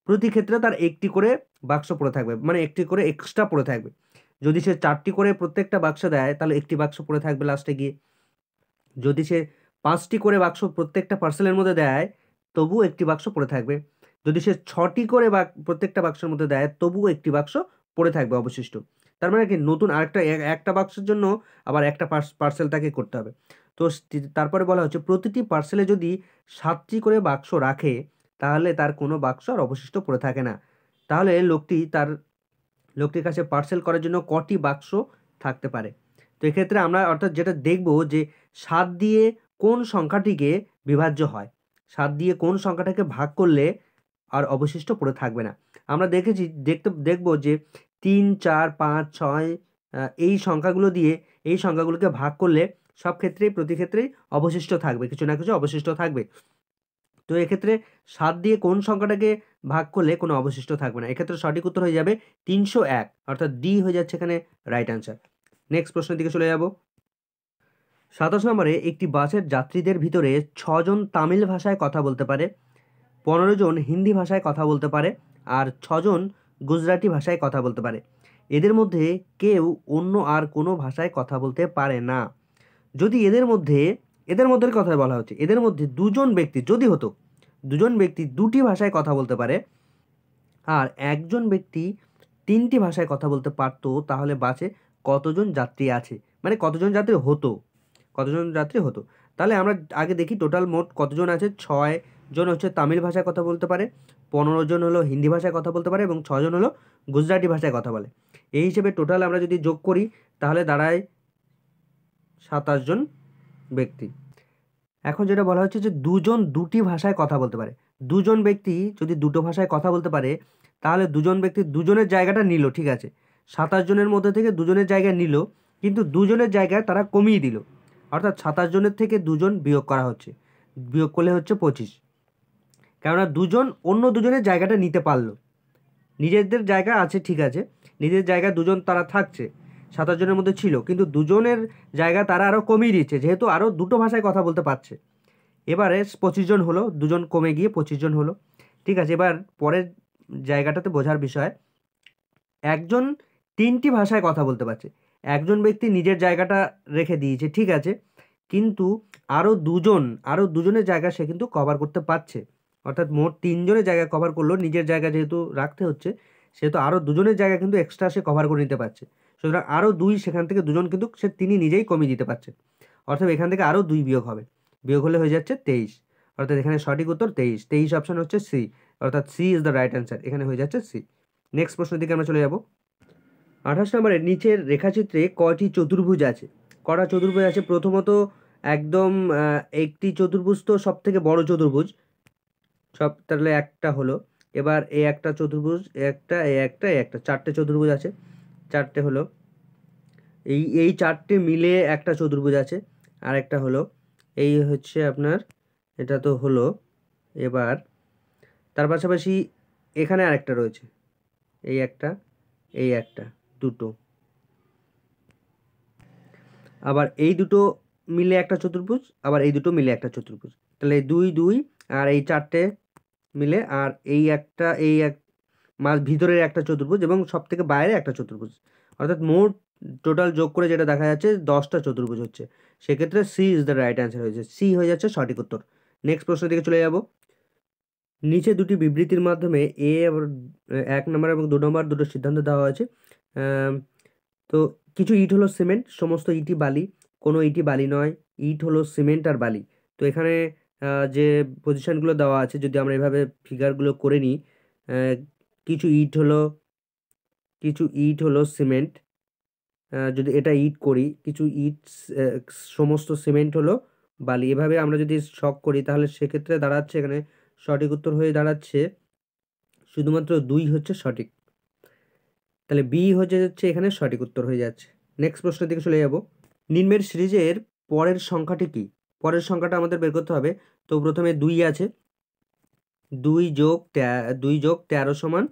প্রতি ক্ষেত্রে তার একটি করে বাক্স পড়ে থাকবে, মানে একটি করে এক্সট্রা পড়ে থাকবে। যদি সে 4টি করে প্রত্যেকটা বাক্স দেয় তাহলে একটি বাক্স পড়ে থাকবে লাস্টে গিয়ে। যদি সে 5টি করে বাক্স প্রত্যেকটা পার্সেলের মধ্যে দেয় তবুও একটি বাক্স পড়ে থাকবে। যদি সে 6টি করে প্রত্যেকটা বাক্সের মধ্যে দেয় তবুও একটি বাক্স পড়ে থাকবে অবশিষ্ট। তার মানে কি নতুন আরেকটা একটা বাক্সের জন্য আবার একটা পার্সেল তাকে করতে হবে। তো তারপরে বলা হচ্ছে প্রতিটি পার্সেলে যদি 7টি করে বাক্স রাখে তাহলে তার কোনো বাক্স আর অবশিষ্ট পড়ে থাকে না। তাহলে লোকটির কাছে পার্সেল করার জন্য কটি বাক্স থাকতে পারে? তো এক্ষেত্রে আমরা অর্থাৎ যেটা দেখব যে 7 দিয়ে কোন সংখ্যাটিকে বিভাজ্য হয়, 7 দিয়ে কোন সংখ্যাটাকে ভাগ করলে আর অবশিষ্ট পড়ে থাকবে না। আমরা দেখব যে 3, 4, 5, 6 এই সংখ্যাগুলো দিয়ে এই সংখ্যাগুলোকে ভাগ করলে সব ক্ষেত্রেই প্রতি ক্ষেত্রেই অবশিষ্ট থাকবে, কিছু না কিছু অবশিষ্ট থাকবে। তো এক্ষেত্রে 7 দিয়ে কোন সংখ্যাটাকে ভাগ করলে কোনো অবশিষ্ট থাকবে না? এক্ষেত্রে সঠিক উত্তর হয়ে যাবে 301, অর্থাৎ ডি হয়ে যাচ্ছে এখানে রাইট অ্যান্সার। নেক্সট প্রশ্নের দিকে চলে যাব। 27 নম্বরে, একটি বাসের যাত্রীদের ভিতরে 6 জন তামিল ভাষায় কথা বলতে পারে, 15 জন হিন্দি ভাষায় কথা বলতে পারে, আর 6 জন গুজরাটি ভাষায় কথা বলতে পারে। এদের মধ্যে কেউ অন্য আর কোনো ভাষায় কথা বলতে পারে না। যদি এদের মধ্যে কথা বলা হচ্ছে, এদের মধ্যে দুজন ব্যক্তি যদি হতো, দুজন ব্যক্তি দুটি ভাষায় কথা বলতে পারে আর একজন ব্যক্তি 3টি ভাষায় কথা বলতে পারতো, তাহলে বাসে কতজন যাত্রী আছে, মানে কতজন যাত্রী হতো, তাহলে আমরা আগে দেখি টোটাল মোট কতজন আছে। 6 জন হচ্ছে তামিল ভাষায় কথা বলতে পারে, 15 জন হলো হিন্দি ভাষায় কথা বলতে পারে এবং 6 জন হলো গুজরাটি ভাষায় কথা বলে। এই হিসেবে টোটাল আমরা যদি যোগ করি তাহলে দাঁড়ায় 27 জন ব্যক্তি। এখন যেটা বলা হচ্ছে যে দুজন দুটি ভাষায় কথা বলতে পারে। দুজন ব্যক্তি যদি দুটো ভাষায় কথা বলতে পারে তাহলে দুজন ব্যক্তি দুজনের জায়গাটা নিল, ঠিক আছে, 27 জনের মধ্যে থেকে দুজনের জায়গা নিল, কিন্তু দুজনের জায়গায় তারা কমিয়ে দিল, অর্থাৎ 27 জনের থেকে দুজন বিয়োগ করা হচ্ছে, বিয়োগ করলে হচ্ছে 25। কেননা দুজন অন্য দুজনের জায়গাটা নিতে পারলো, নিজেদের জায়গা আছে ঠিক আছে, নিজের জায়গায় দুজন তারা থাকছে, 27 জনের মধ্যে ছিল, কিন্তু দুজনের জায়গা তারা আরও কমিয়ে দিচ্ছে, যেহেতু আরও দুটো ভাষায় কথা বলতে পারছে। এবারে 25 জন হলো, দুজন কমে গিয়ে 25 জন হলো, ঠিক আছে। এবার পরের জায়গাটাতে বোঝার বিষয়, একজন 3টি ভাষায় কথা বলতে পারছে, একজন ব্যক্তি নিজের জায়গাটা রেখে দিয়েছে, ঠিক আছে, কিন্তু আরও দুজনের জায়গা সে কিন্তু কভার করতে পারছে, অর্থাৎ মোট 3 জনের জায়গা কভার করলো, নিজের জায়গা যেহেতু রাখতে হচ্ছে সেহেতু আরও দুজনের জায়গা কিন্তু এক্সট্রা সে কভার করে নিতে পারছে, সুতরাং আরও 2, সেখান থেকে দুজন কিন্তু তিনি নিজেই কমিয়ে দিতে পারছে, অর্থাৎ এখান থেকে আরও 2 বিয়োগ হবে, বিয়োগ হলে হয়ে যাচ্ছে 23, অর্থাৎ এখানে সঠিক উত্তর 23 অপশন হচ্ছে সি, অর্থাৎ C is the right answer, এখানে হয়ে যাচ্ছে সি। নেক্সট প্রশ্নের দিকে আমরা চলে যাব। 28 নম্বরে, নিচের রেখাচিত্রে কয়টি চতুর্ভুজ আছে? কটা চতুর্ভুজ আছে? প্রথমত একদম একটি চতুর্ভুজ তো সব থেকে বড় চতুর্ভুজ, তাহলে একটা হলো। এবার এই একটা চতুর্ভুজ, একটা 4টে চতুর্ভুজ আছে, 4টে হলো, এই 4টে মিলে একটা চতুর্ভুজ আছে, আর একটা হলো এই হচ্ছে আপনার, এটা তো হলো। এবার তার পাশাপাশি এখানে আরেকটা রয়েছে, এই একটা দুটো, আবার এই দুটো মিলে একটা চতুর্ভুজ, আবার এই দুটো মিলে একটা চতুর্ভুজ, তাহলে 2 আর এই 4টে মিলে, আর এই এক মাঝ ভিতরের একটা চতুর্ভুজ এবং সব থেকে বাইরে একটা চতুর্ভুজ, অর্থাৎ মোট টোটাল যোগ করে যেটা দেখা যাচ্ছে 10টা চতুর্ভুজ হচ্ছে, সেক্ষেত্রে C is the right answer হয়েছে, সি হয়ে যাচ্ছে সঠিক উত্তর। নেক্সট প্রশ্নের দিকে চলে যাব। নিচে দুটি বিবৃতির মাধ্যমে এ 1 নম্বর এবং 2 নম্বর দুটো সিদ্ধান্ত দেওয়া হয়েছে। তো কিছু ইট হলো সিমেন্ট, সমস্ত ইটই বালি, কোনো ইটই বালি নয়, ইট হলো সিমেন্ট আর বালি। তো এখানে যে পজিশনগুলো দেওয়া আছে, যদি আমরা এভাবে ফিগারগুলো করে নিই, কিছু ইট হলো সিমেন্ট, যদি এটা ইট করি, কিছু ইট, সমস্ত সিমেন্ট হলো বালি, এভাবে আমরা যদি শক করি তাহলে সেক্ষেত্রে দাঁড়াচ্ছে এখানে সঠিক উত্তর হয়ে দাঁড়াচ্ছে শুধুমাত্র 2 হচ্ছে সঠিক, তাহলে বি হয়ে যাচ্ছে এখানে সঠিক উত্তর হয়ে যাচ্ছে। নেক্সট প্রশ্নের দিকে চলে যাব। নিম্নের সিরিজের পরের সংখ্যাটি কি? পরের সংখ্যাটা আমাদের বের করতে হবে। তো প্রথমে 2 আছে, 2 যোগ 13 সমান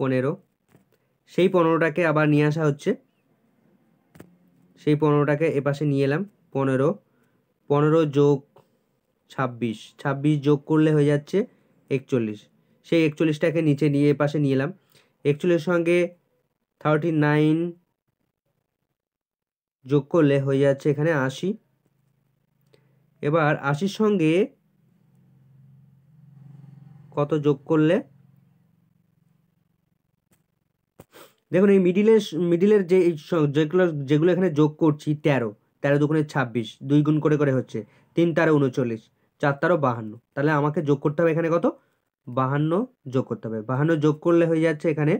15, সেই 15টাকে আবার নিয়ে আসা হচ্ছে, সেই 15টাকে এপাশে নিয়ে এলাম, 15 যোগ 26 যোগ করলে হয়ে যাচ্ছে 41, সেই 41টাকে নিচে নিয়ে এপাশে নিয়ে এলাম, 41 সঙ্গে 39 যোগ করলে হয়ে যাচ্ছে এখানে 80, এবার 80 সঙ্গে কত যোগ করলে, দেখুন এই মিডিলের যে যেগুলো এখানে যোগ করছি, 13 দুগুণে 26, 2 গুণ করে করে হচ্ছে, 3 তারে 39, 4 তারও 52, তাহলে আমাকে যোগ করতে হবে এখানে কত, 52 যোগ করতে হবে, 52 যোগ করলে হয়ে যাচ্ছে এখানে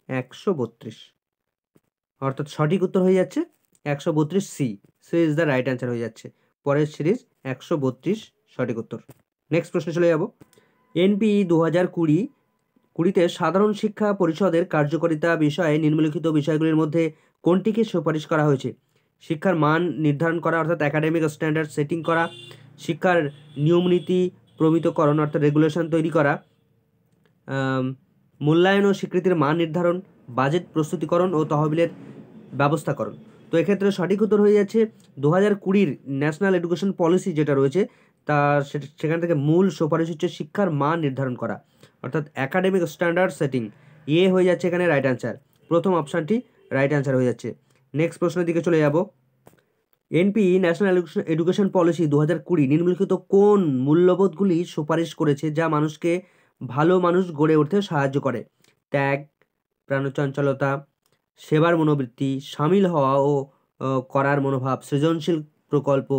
132, অর্থাৎ সঠিক উত্তর হয়ে যাচ্ছে 132, C is the right answer হয়ে যাচ্ছে। পরের সিরিজ 132 সঠিক উত্তর। নেক্সট প্রশ্নে চলে যাব। এনপিই 2020 20 সাধারণ শিক্ষা পরিষদের কার্যকারিতা বিষয়ে নিম্নলিখিত বিষয়গুলির মধ্যে কোনটিকে সুপারিশ করা হয়েছে? শিক্ষার মান নির্ধারণ করা অর্থাৎ একাডেমিক স্ট্যান্ডার্ড সেটিং করা, শিক্ষার নিয়মনীতি প্রমিতকরণ অর্থাৎ রেগুলেশন তৈরি করা, মূল্যায়ন ও স্বীকৃতির মান নির্ধারণ, বাজেট প্রস্তুতিকরণ ও তহবিলের ব্যবস্থাকরণ। তো এক্ষেত্রে সঠিক উত্তর হয়ে যাচ্ছে 2020 ন্যাশনাল এডুকেশন পলিসি যেটা রয়েছে তা সেখান থেকে মূল সুপারিশ হচ্ছে শিক্ষার মান নির্ধারণ করা অর্থাৎ একাডেমিক স্ট্যান্ডার্ড সেটিং। হয়ে যাচ্ছে এখানে রাইট অ্যান্সার, প্রথম অপশানটি রাইট অ্যান্সার হয়ে যাচ্ছে। নেক্সট প্রশ্নের দিকে চলে যাব। এনপি ন্যাশনাল এডুকেশন পলিসি 2020 নিম্নলিখিত কোন মূল্যবোধগুলি সুপারিশ করেছে যা মানুষকে ভালো মানুষ গড়ে উঠতে সাহায্য করে? ত্যাগ, প্রাণচঞ্চলতা, সেবার মনোবৃত্তি, সামিল হওয়া ও করার মনোভাব, সৃজনশীল প্রকল্প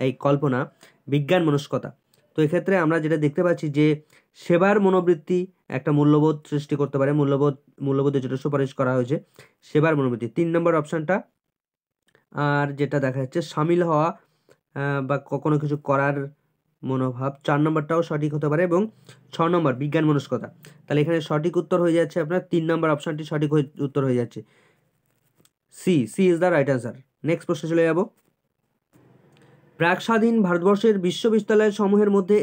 এই কল্পনা, বিজ্ঞান মনস্কতা। তো এক্ষেত্রে আমরা যেটা দেখতে পাচ্ছি যে সেবার মনোবৃত্তি একটা মূল্যবোধ সৃষ্টি করতে পারে, মূল্যবোধে যেটা সুপারিশ করা হয়েছে সেবার মনোবৃত্তি 3 নম্বর অপশানটা। আর যেটা দেখা যাচ্ছে সামিল হওয়া বা কোনো কিছু করার মনোভাব 4 নম্বরটাও সঠিক হতে পারে এবং 6 নম্বর বিজ্ঞান মনস্কতা। তাহলে এখানে সঠিক উত্তর হয়ে যাচ্ছে আপনার 3 নম্বর অপশানটি সঠিক উত্তর হয়ে যাচ্ছে, C is the right answer. Next প্রশ্নে চলে যাব। প্রাক স্বাধীন ভারতবর্ষের বিশ্ববিদ্যালয় সমূহের মধ্যে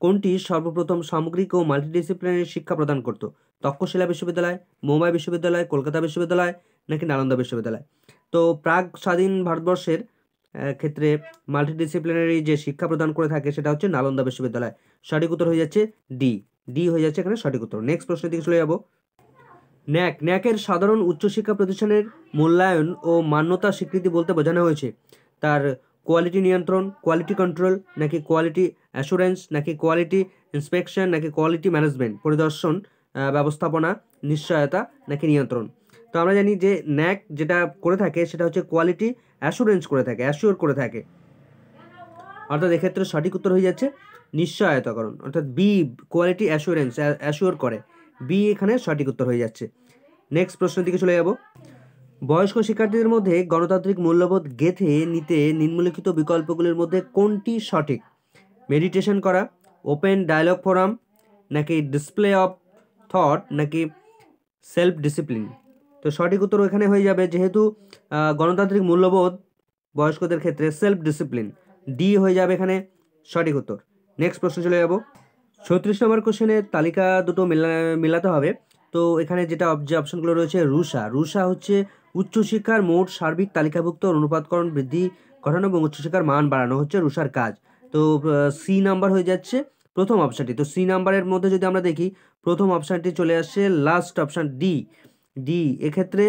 কোনটি সর্বপ্রথম সামগ্রিক ও মাল্টিডিসিপ্লিনারি শিক্ষা প্রদান করত? তক্ষশিলা বিশ্ববিদ্যালয়, মুম্বাই বিশ্ববিদ্যালয়, কলকাতা বিশ্ববিদ্যালয় নাকি নালন্দা বিশ্ববিদ্যালয়? তো প্রাক স্বাধীন ভারতবর্ষের ক্ষেত্রে মাল্টিডিসিপ্লিনারি যে শিক্ষা প্রদান করে থাকে সেটা হচ্ছে নালন্দা বিশ্ববিদ্যালয়। সঠিক উত্তর হয়ে যাচ্ছে ডি হয়ে যাচ্ছে এখানে সঠিক উত্তর। নেক্সট প্রশ্নের দিকে চলে যাব। ন্যাকের সাধারণ উচ্চশিক্ষা প্রতিষ্ঠানের মূল্যায়ন ও মান্যতা স্বীকৃতি বলতে বোঝানো হয়েছে তার কোয়ালিটি নিয়ন্ত্রণ, কোয়ালিটি কন্ট্রোল নাকি কোয়ালিটি অ্যাসুরেন্স নাকি কোয়ালিটি ইন্সপেকশন নাকি কোয়ালিটি ম্যানেজমেন্ট, পরিদর্শন, ব্যবস্থাপনা, নিশ্চয়তা নাকি নিয়ন্ত্রণ। তো আমরা জানি যে ন্যাক যেটা করে থাকে সেটা হচ্ছে কোয়ালিটি অ্যাসুরেন্স করে থাকে, অ্যাসিওর করে থাকে, অর্থাৎ এক্ষেত্রে সঠিক উত্তর হয়ে যাচ্ছে নিশ্চয়তাকরণ অর্থাৎ বি, কোয়ালিটি অ্যাসুরেন্স, অ্যাসিওর করে, বি এখানে সঠিক উত্তর হয়ে যাচ্ছে। নেক্সট প্রশ্নের দিকে চলে যাব। বয়স্ক শিক্ষার্থীদের মধ্যে গণতান্ত্রিক মূল্যবোধ গেঁথে নিতে নিম্নলিখিত বিকল্পগুলির মধ্যে কোনটি সঠিক? মেডিটেশন করা, ওপেন ডায়ালগ ফোরাম নাকি ডিসপ্লে অফ থট নাকি সেলফ ডিসিপ্লিন? তো সঠিক উত্তর এখানে হয়ে যাবে যেহেতু গণতান্ত্রিক মূল্যবোধ বয়স্কদের ক্ষেত্রে সেলফ ডিসিপ্লিন, ডি হয়ে যাবে এখানে সঠিক উত্তর। নেক্সট প্রশ্ন চলে যাব। 36 নম্বর কোশ্চেনের তালিকা দুটো মেলাতে হবে। তো এখানে যেটা যে অপশনগুলো রয়েছে রুষা হচ্ছে উচ্চশিক্ষার মোট সার্বিক তালিকাভুক্ত অনুপাতকরণ বৃদ্ধি ঘটানো এবং উচ্চশিক্ষার মান বাড়ানো হচ্ছে রুষার কাজ। তো সি নাম্বার হয়ে যাচ্ছে প্রথম অপশানটি। তো সি নাম্বারের মধ্যে যদি আমরা দেখি প্রথম অপশানটি চলে আসছে লাস্ট অপশান ডি। এক্ষেত্রে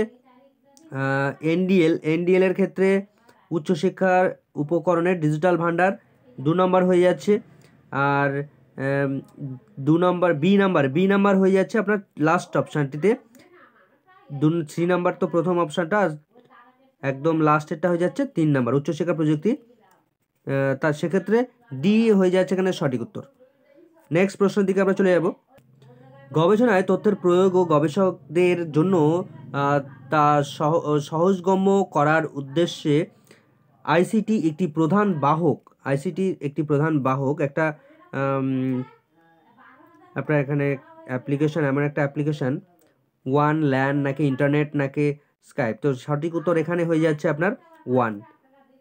এনডিএল এর ক্ষেত্রে উচ্চশিক্ষার উপকরণের ডিজিটাল ভান্ডার 2 নম্বর হয়ে যাচ্ছে। আর 2 নম্বর বি নাম্বার হয়ে যাচ্ছে আপনার লাস্ট অপশানটিতে। 3 নাম্বার তো প্রথম অপশানটা, একদম লাস্টেরটা হয়ে যাচ্ছে 3 নাম্বার উচ্চশিক্ষা প্রযুক্তি, তার সেক্ষেত্রে ডি হয়ে যাচ্ছে এখানে সঠিক উত্তর। নেক্সট প্রশ্নের দিকে আমরা চলে যাব। গবেষণায় তথ্যের প্রয়োগ ও গবেষকদের জন্য তা সহজগম্য করার উদ্দেশ্যে আইসিটি একটি প্রধান বাহক একটা আপনার এখানে অ্যাপ্লিকেশন, এমন একটা অ্যাপ্লিকেশন ওয়ান ল্যান্ড নাকি ইন্টারনেট নাকি স্কাইপ। তো সঠিক উত্তর এখানে হয়ে যাচ্ছে আপনার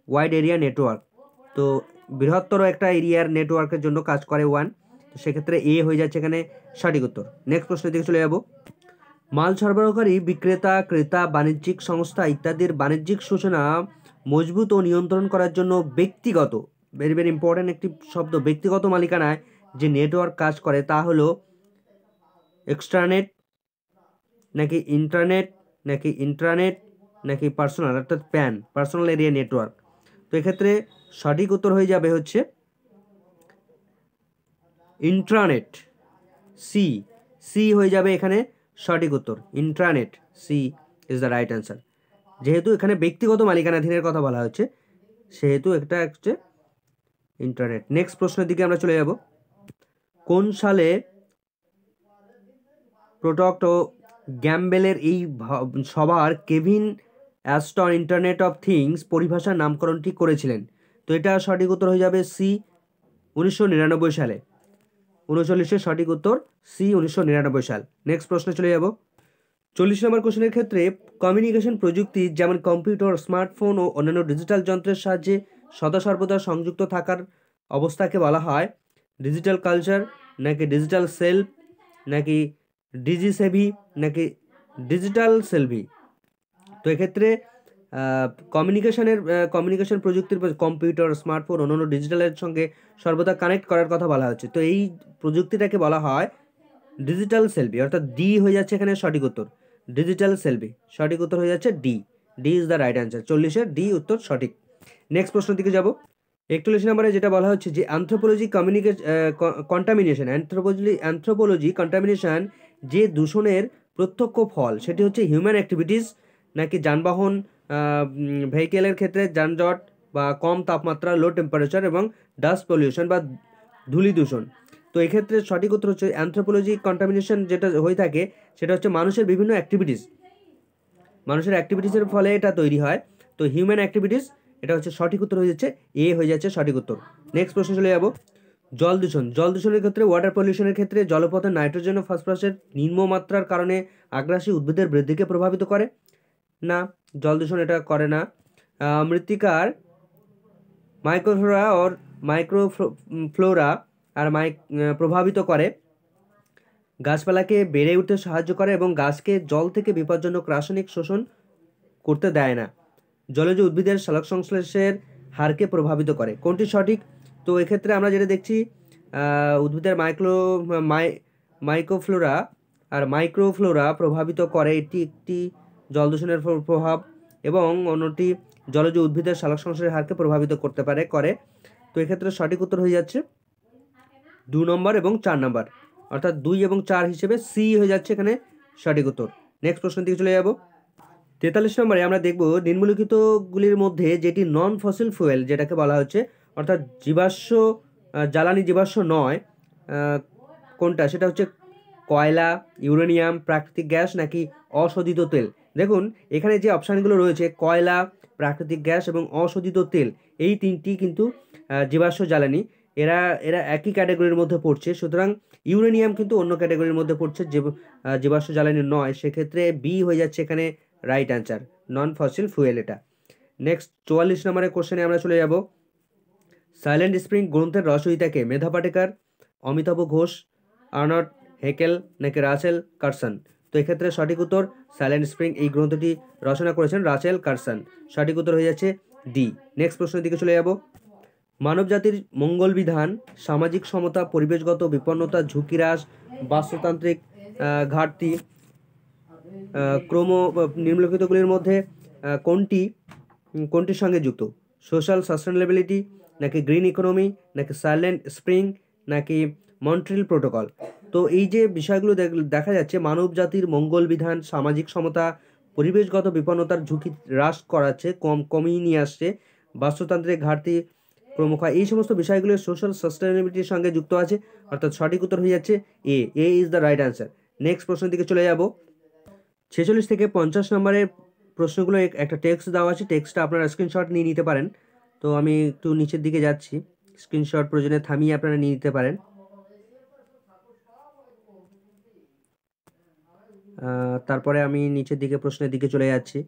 ওয়াইড এরিয়া নেটওয়ার্ক। তো বৃহত্তর একটা এরিয়ার নেটওয়ার্কের জন্য কাজ করে তো সেক্ষেত্রে এ হয়ে যাচ্ছে এখানে সঠিক উত্তর। নেক্সট প্রশ্নের দিকে চলে যাব। মাল সরবরাহকারী বিক্রেতা, ক্রেতা, বাণিজ্যিক সংস্থা ইত্যাদির বাণিজ্যিক সূচনা মজবুত ও নিয়ন্ত্রণ করার জন্য ব্যক্তিগত, ভেরি ভেরি ইম্পর্টেন্ট একটি শব্দ, ব্যক্তিগত মালিকানায় যে নেটওয়ার্ক কাজ করে তা হলো এক্সট্রানেট নাকি ইন্ট্রানেট নাকি পার্সোনাল অর্থাৎ পার্সোনাল এরিয়া নেটওয়ার্ক। তো এক্ষেত্রে সঠিক উত্তর হয়ে যাবে হচ্ছে ইন্ট্রানেট, সি হয়ে যাবে এখানে সঠিক উত্তর, intranet, C is the right answer. যেহেতু এখানে ব্যক্তিগত মালিকানাধীনের কথা বলা হচ্ছে সেহেতু একটা হচ্ছে ইন্টারনেট। নেক্সট প্রশ্নের দিকে আমরা চলে যাব। কোন সালে প্রোটক্ট ও গ্যাম্বেলের এই সবার Kevin Ashton internet of things পরিভাষার নামকরণটি করেছিলেন? তো এটা সঠিক উত্তর হয়ে যাবে সি 1999 সালে। 39-এর সঠিক উত্তর সি 1999 সাল। নেক্সট প্রশ্নে চলে যাব। 40 নম্বর কোশ্চেনের ক্ষেত্রে কমিউনিকেশন প্রযুক্তি যেমন কম্পিউটার, স্মার্টফোন ও অন্যান্য ডিজিটাল যন্ত্রের সাহায্যে সদা সর্বদা সংযুক্ত থাকার অবস্থাকে বলা হয় ডিজিটাল কালচার, নাকি ডিজিটাল সেলফ, নাকি ডিজিসেভি, নাকি ডিজিটাল সেলভি। তো এক্ষেত্রে কমিউনিকেশন প্রযুক্তির কম্পিউটার, স্মার্টফোন, অন্যান্য ডিজিটালের সঙ্গে সর্বদা কানেক্ট করার কথা বলা হচ্ছে। তো এই প্রযুক্তিটাকে বলা হয় ডিজিটাল সেলফি, অর্থাৎ ডি হয়ে যাচ্ছে এখানে সঠিক উত্তর। ডিজিটাল সেলফি সঠিক উত্তর হয়ে যাচ্ছে D. D is the right answer. 40-এর ডি উত্তর সঠিক। নেক্সট প্রশ্নের দিকে যাব। 41 নম্বরে যেটা বলা হচ্ছে যে অ্যানথ্রোপোলজি কন্টামিনেশন যে দূষণের প্রত্যক্ষ ফল, সেটি হচ্ছে হিউম্যান অ্যাক্টিভিটিস, নাকি যানবাহন, ভেহিকেলের ক্ষেত্রে যানজট বা কম তাপমাত্রা, লো টেম্পারেচার, এবং ডাস্ট পলিউশন বা ধূলি দূষণ। তো এক্ষেত্রে সঠিক উত্তর হচ্ছে অ্যানথ্রোপোলজি কন্টামিনেশন যেটা হয়ে থাকে সেটা হচ্ছে মানুষের বিভিন্ন অ্যাক্টিভিটিসের ফলে এটা তৈরি হয়। তো হিউম্যান অ্যাক্টিভিটিস এটা হচ্ছে সঠিক উত্তর হয়ে যাচ্ছে এ হয়ে যাচ্ছে সঠিক উত্তর। নেক্সট প্রশ্ন চলে যাব। জল দূষণের ক্ষেত্রে ওয়াটার পলিউশনের ক্ষেত্রে জলপথে নাইট্রোজেন ও ফসফরাসের নিম্নমাত্রার কারণে আগ্রাসী উদ্ভিদের বৃদ্ধিকে প্রভাবিত করে না, জল দূষণ এটা করে না। মৃত্তিকার মাইক্রোফ্লোরা আর প্রভাবিত করে, গাছপালাকে বেড়ে উঠতে সাহায্য করে এবং গাছকে জল থেকে বিপজ্জনক রাসায়নিক শোষণ করতে দেয় না। জলজ উদ্ভিদের সালোকসংশ্লেষের হারকে প্রভাবিত করে। কোনটি সঠিক? তো এক্ষেত্রে আমরা যেটা দেখছি উদ্ভিদের মাইক্রোফ্লোরা প্রভাবিত করে, এটি একটি জল দূষণের প্রভাব, এবং অন্যটি জলজ উদ্ভিদের সালোকসংশ্লেষের হারকে প্রভাবিত করতে করে। তো এক্ষেত্রে সঠিক উত্তর হয়ে যাচ্ছে 2 নম্বর এবং 4 নম্বর, অর্থাৎ 2 এবং 4 হিসেবে সি হয়ে যাচ্ছে এখানে সঠিক উত্তর। নেক্সট প্রশ্নের দিকে চলে যাব। 43 নম্বরে আমরা দেখব নিম্নলিখিতগুলির মধ্যে যেটি নন ফসিল ফুয়েল যেটাকে বলা হচ্ছে, অর্থাৎ জ্বালানি জীবাশ্ম নয়, কোনটা? সেটা হচ্ছে কয়লা, ইউরেনিয়াম, প্রাকৃতিক গ্যাস, নাকি অশোধিত তেল। দেখুন এখানে যে অপশানগুলো রয়েছে কয়লা, প্রাকৃতিক গ্যাস এবং অশোধিত তেল, এই তিনটি কিন্তু জীবাশ্ম জ্বালানি, এরা একই ক্যাটাগরির মধ্যে পড়ছে। সুতরাং ইউরেনিয়াম কিন্তু অন্য ক্যাটাগরির মধ্যে পড়ছে, যে জীবাশ্ম জ্বালানি নয়। সেক্ষেত্রে বি হয়ে যাচ্ছে এখানে রাইট অ্যান্সার, নন ফসিল ফুয়েল এটা। নেক্সট 44 নম্বরের কোশ্চেনে আমরা চলে যাব। সাইলেন্ট স্প্রিং গ্রন্থের রচয়িতাকে? মেধা পাটেকার, অমিতাভ ঘোষ, আর্নল্ড হেকেল, নাকি রাসেল কার্সন। তো এক্ষেত্রে সঠিক উত্তর সাইলেন্ট স্প্রিং এই গ্রন্থটি রচনা করেছেন রাসেল কার্সন। সঠিক উত্তর হয়ে যাচ্ছে ডি। নেক্সট প্রশ্নের দিকে চলে যাব। মানব জাতির মঙ্গল বিধান, সামাজিক সমতা, পরিবেশগত বিপন্নতা, ঝুঁকি হ্রাস, বাস্তুতান্ত্রিক ঘাটতি, নিম্নলিখিতগুলির মধ্যে কোনটির সঙ্গে যুক্ত? সোশ্যাল সাস্টেনেবিলিটি, নাকি গ্রিন ইকোনমি, নাকি সাইলেন্ট স্প্রিং, নাকি মন্ট্রিল প্রোটোকল। তো এই যে বিষয়গুলো দেখা যাচ্ছে, মানব জাতির মঙ্গল বিধান, সামাজিক সমতা, পরিবেশগত বিপন্নতার ঝুঁকি হ্রাস করাচ্ছে, কমিয়ে নিয়ে আসছে, বাস্তুতান্ত্রিক ঘাটতি প্রমুখ, এই সমস্ত বিষয়গুলো সোশ্যাল সাস্টেনেবিলিটির সঙ্গে যুক্ত আছে, অর্থাৎ সঠিক উত্তর হয়ে যাচ্ছে A is the right answer. Next প্রশ্নের দিকে চলে যাব। 46 থেকে 50 নম্বরের প্রশ্নগুলো একটা টেক্সট দেওয়া আছে, টেক্সটটা আপনারা স্ক্রিনশট নিয়ে নিতে পারেন। তো আমি একটু নিচের দিকে যাচ্ছি, স্ক্রিনশট প্রয়োজনে থামিয়ে আপনারা নিয়ে নিতে পারেন। তারপরে আমি নিচের দিকে প্রশ্নের দিকে চলে যাচ্ছি।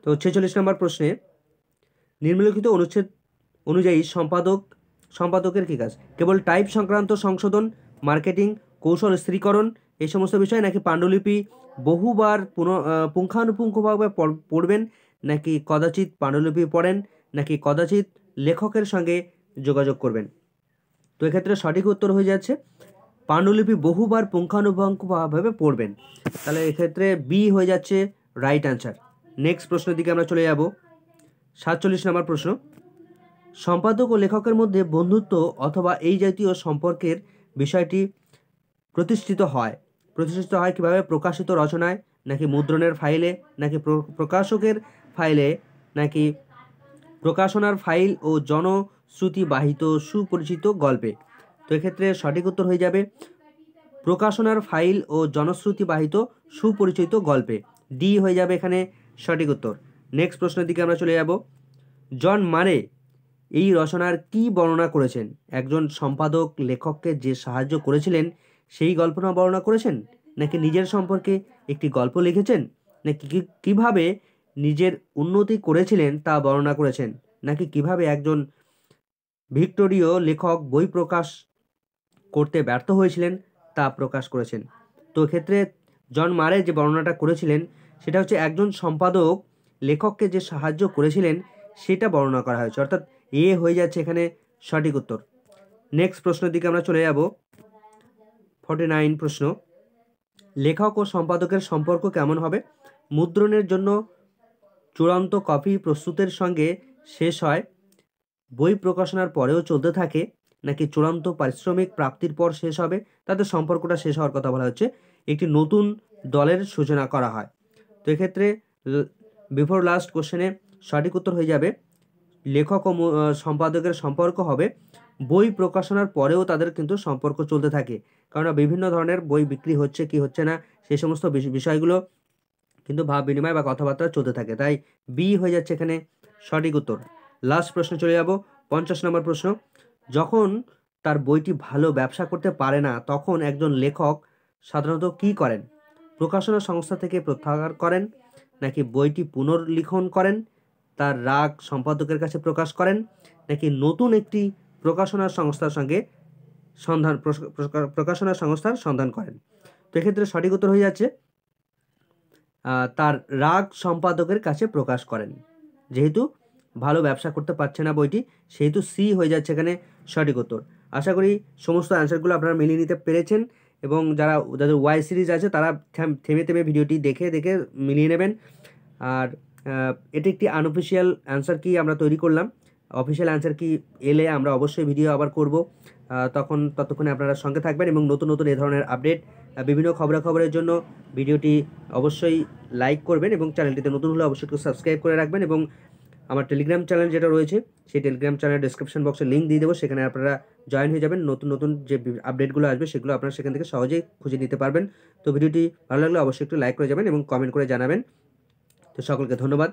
তো 46 নম্বর প্রশ্নে নিম্নলিখিত অনুচ্ছেদ অনুযায়ী সম্পাদকের কী কাজ? কেবল টাইপ সংক্রান্ত সংশোধন, মার্কেটিং, কৌশল স্থিরীকরণ, এই সমস্ত বিষয়, নাকি পাণ্ডুলিপি বহুবার পুঙ্খানুপুঙ্খভাবে পড়বেন, নাকি কদাচিৎ পাণ্ডুলিপি পড়েন, নাকি কদাচিৎ লেখকের সঙ্গে যোগাযোগ করবেন। তো এক্ষেত্রে সঠিক উত্তর হয়ে যাচ্ছে পাণ্ডুলিপি বহুবার পুঙ্খানুপুঙ্খভাবে পড়বেন। তাহলে এক্ষেত্রে বি হয়ে যাচ্ছে রাইট অ্যান্সার। নেক্সট প্রশ্নের দিকে আমরা চলে যাব। 47 নম্বর প্রশ্ন। সম্পাদক ও লেখকের মধ্যে বন্ধুত্ব অথবা এই জাতীয় সম্পর্কের বিষয়টি প্রতিষ্ঠিত হয় কিভাবে? প্রকাশিত রচনায়, নাকি মুদ্রণের ফাইলে, নাকি প্রকাশকের ফাইলে, নাকি প্রকাশনার ফাইল ও জনশ্রুতিবাহিত সুপরিচিত গল্পে। তো এক্ষেত্রে সঠিক উত্তর হয়ে যাবে প্রকাশনার ফাইল ও জনশ্রুতিবাহিত সুপরিচিত গল্পে। ডি হয়ে যাবে এখানে সঠিক উত্তর। নেক্সট প্রশ্নের দিকে আমরা চলে যাব। জন মারে এই রচনার কি বর্ণনা করেছেন? একজন সম্পাদক লেখককে যে সাহায্য করেছিলেন সেই গল্পনা বর্ণনা করেছেন, নাকি নিজের সম্পর্কে একটি গল্প লিখেছেন, নাকি কিভাবে নিজের উন্নতি করেছিলেন তা বর্ণনা করেছেন, নাকি কিভাবে একজন ভিক্টোরীয় লেখক বই প্রকাশ করতে ব্যর্থ হয়েছিলেন তা প্রকাশ করেছেন? তো এক্ষেত্রে জন মারে যে বর্ণনাটা করেছিলেন সেটা হচ্ছে একজন সম্পাদক লেখককে যে সাহায্য করেছিলেন সেটা বর্ণনা করা হয়েছে, অর্থাৎ এ হয়ে যাচ্ছে এখানে সঠিক উত্তর। নেক্সট প্রশ্নের দিকে আমরা চলে যাব। 49 প্রশ্ন, লেখক ও সম্পাদকের সম্পর্ক কেমন হবে? মুদ্রণের জন্য চূড়ান্ত কপি প্রস্তুতের সঙ্গে শেষ হয়, বই প্রকাশনার পরেও চলতে থাকে, নাকি চূড়ান্ত পারিশ্রমিক প্রাপ্তির পর শেষ হবে? তাদের সম্পর্কটা শেষ হওয়ার কথা বলা হচ্ছে। একটি নতুন দলের সূচনা করা হয়। তো এক্ষেত্রে বিফোর লাস্ট কোশ্চেনে সঠিক উত্তর হয়ে যাবে লেখক ও সম্পাদকের সম্পর্ক হবে বই প্রকাশনার পরেও তাদের কিন্তু সম্পর্ক চলতে থাকে, কারণ বিভিন্ন ধরনের বই বিক্রি হচ্ছে কি হচ্ছে না সেই সমস্ত বিষয়গুলো কিন্তু ভাব বিনিময় বা কথাবার্তা চলতে থাকে, তাই বি হয়ে যাচ্ছে এখানে সঠিক উত্তর। লাস্ট প্রশ্ন চলে যাব, 50 নম্বর প্রশ্ন, যখন তার বইটি ভালো ব্যবসা করতে পারে না তখন একজন লেখক সাধারণত কি করেন? প্রকাশনা সংস্থা থেকে প্রত্যাহার করেন, নাকি বইটি পুনর্লিখন করেন, তার রাগ সম্পাদকের কাছে প্রকাশ করেন, নাকি নতুন একটি প্রকাশনা সংস্থার সঙ্গে প্রকাশনা সংস্থার সন্ধান করেন? তো এক্ষেত্রে সঠিক উত্তর হয়ে যাচ্ছে তার রাগ সম্পাদকের কাছে প্রকাশ করেন। যেহেতু ভালো ব্যবসা করতে পারছে না বইটি, সেহেতু সি হয়ে যাচ্ছে এখানে সঠিক উত্তর। আশা করি সমস্ত অ্যান্সারগুলো আপনারা মিলিয়ে নিতে পেরেছেন, এবং যাদের ওয়াই সিরিজ আছে তারা থেমে থেমে ভিডিওটি দেখে দেখে মিলিয়ে নেবেন। আর এটি একটি আনঅফিসিয়াল অ্যান্সার কি আমরা তৈরি করলাম, অফিসিয়াল অ্যান্সার কি এলে আমরা অবশ্যই ভিডিও আবার করব, ততক্ষণে আপনারা সঙ্গে থাকবেন এবং নতুন নতুন এই ধরনের আপডেট বিভিন্ন খবরাখবরের জন্য ভিডিওটি অবশ্যই লাইক করবেন এবং চ্যানেলটিতে নতুন হলে অবশ্যই একটু সাবস্ক্রাইব করে রাখবেন, এবং আমার টেলিগ্রাম চ্যানেল যেটা রয়েছে সেই টেলিগ্রাম চ্যানেল ডেসক্রিপশন বক্সে লিঙ্ক দিয়ে দেবো, সেখানে আপনারা জয়েন হয়ে যাবেন। নতুন নতুন যে আপডেটগুলো আসবে সেগুলো আপনারা সেখান থেকে সহজেই খুঁজে নিতে পারবেন। তো ভিডিওটি ভালো লাগলে অবশ্যই একটু লাইক করে যাবেন এবং কমেন্ট করে জানাবেন। তো সকলকে ধন্যবাদ।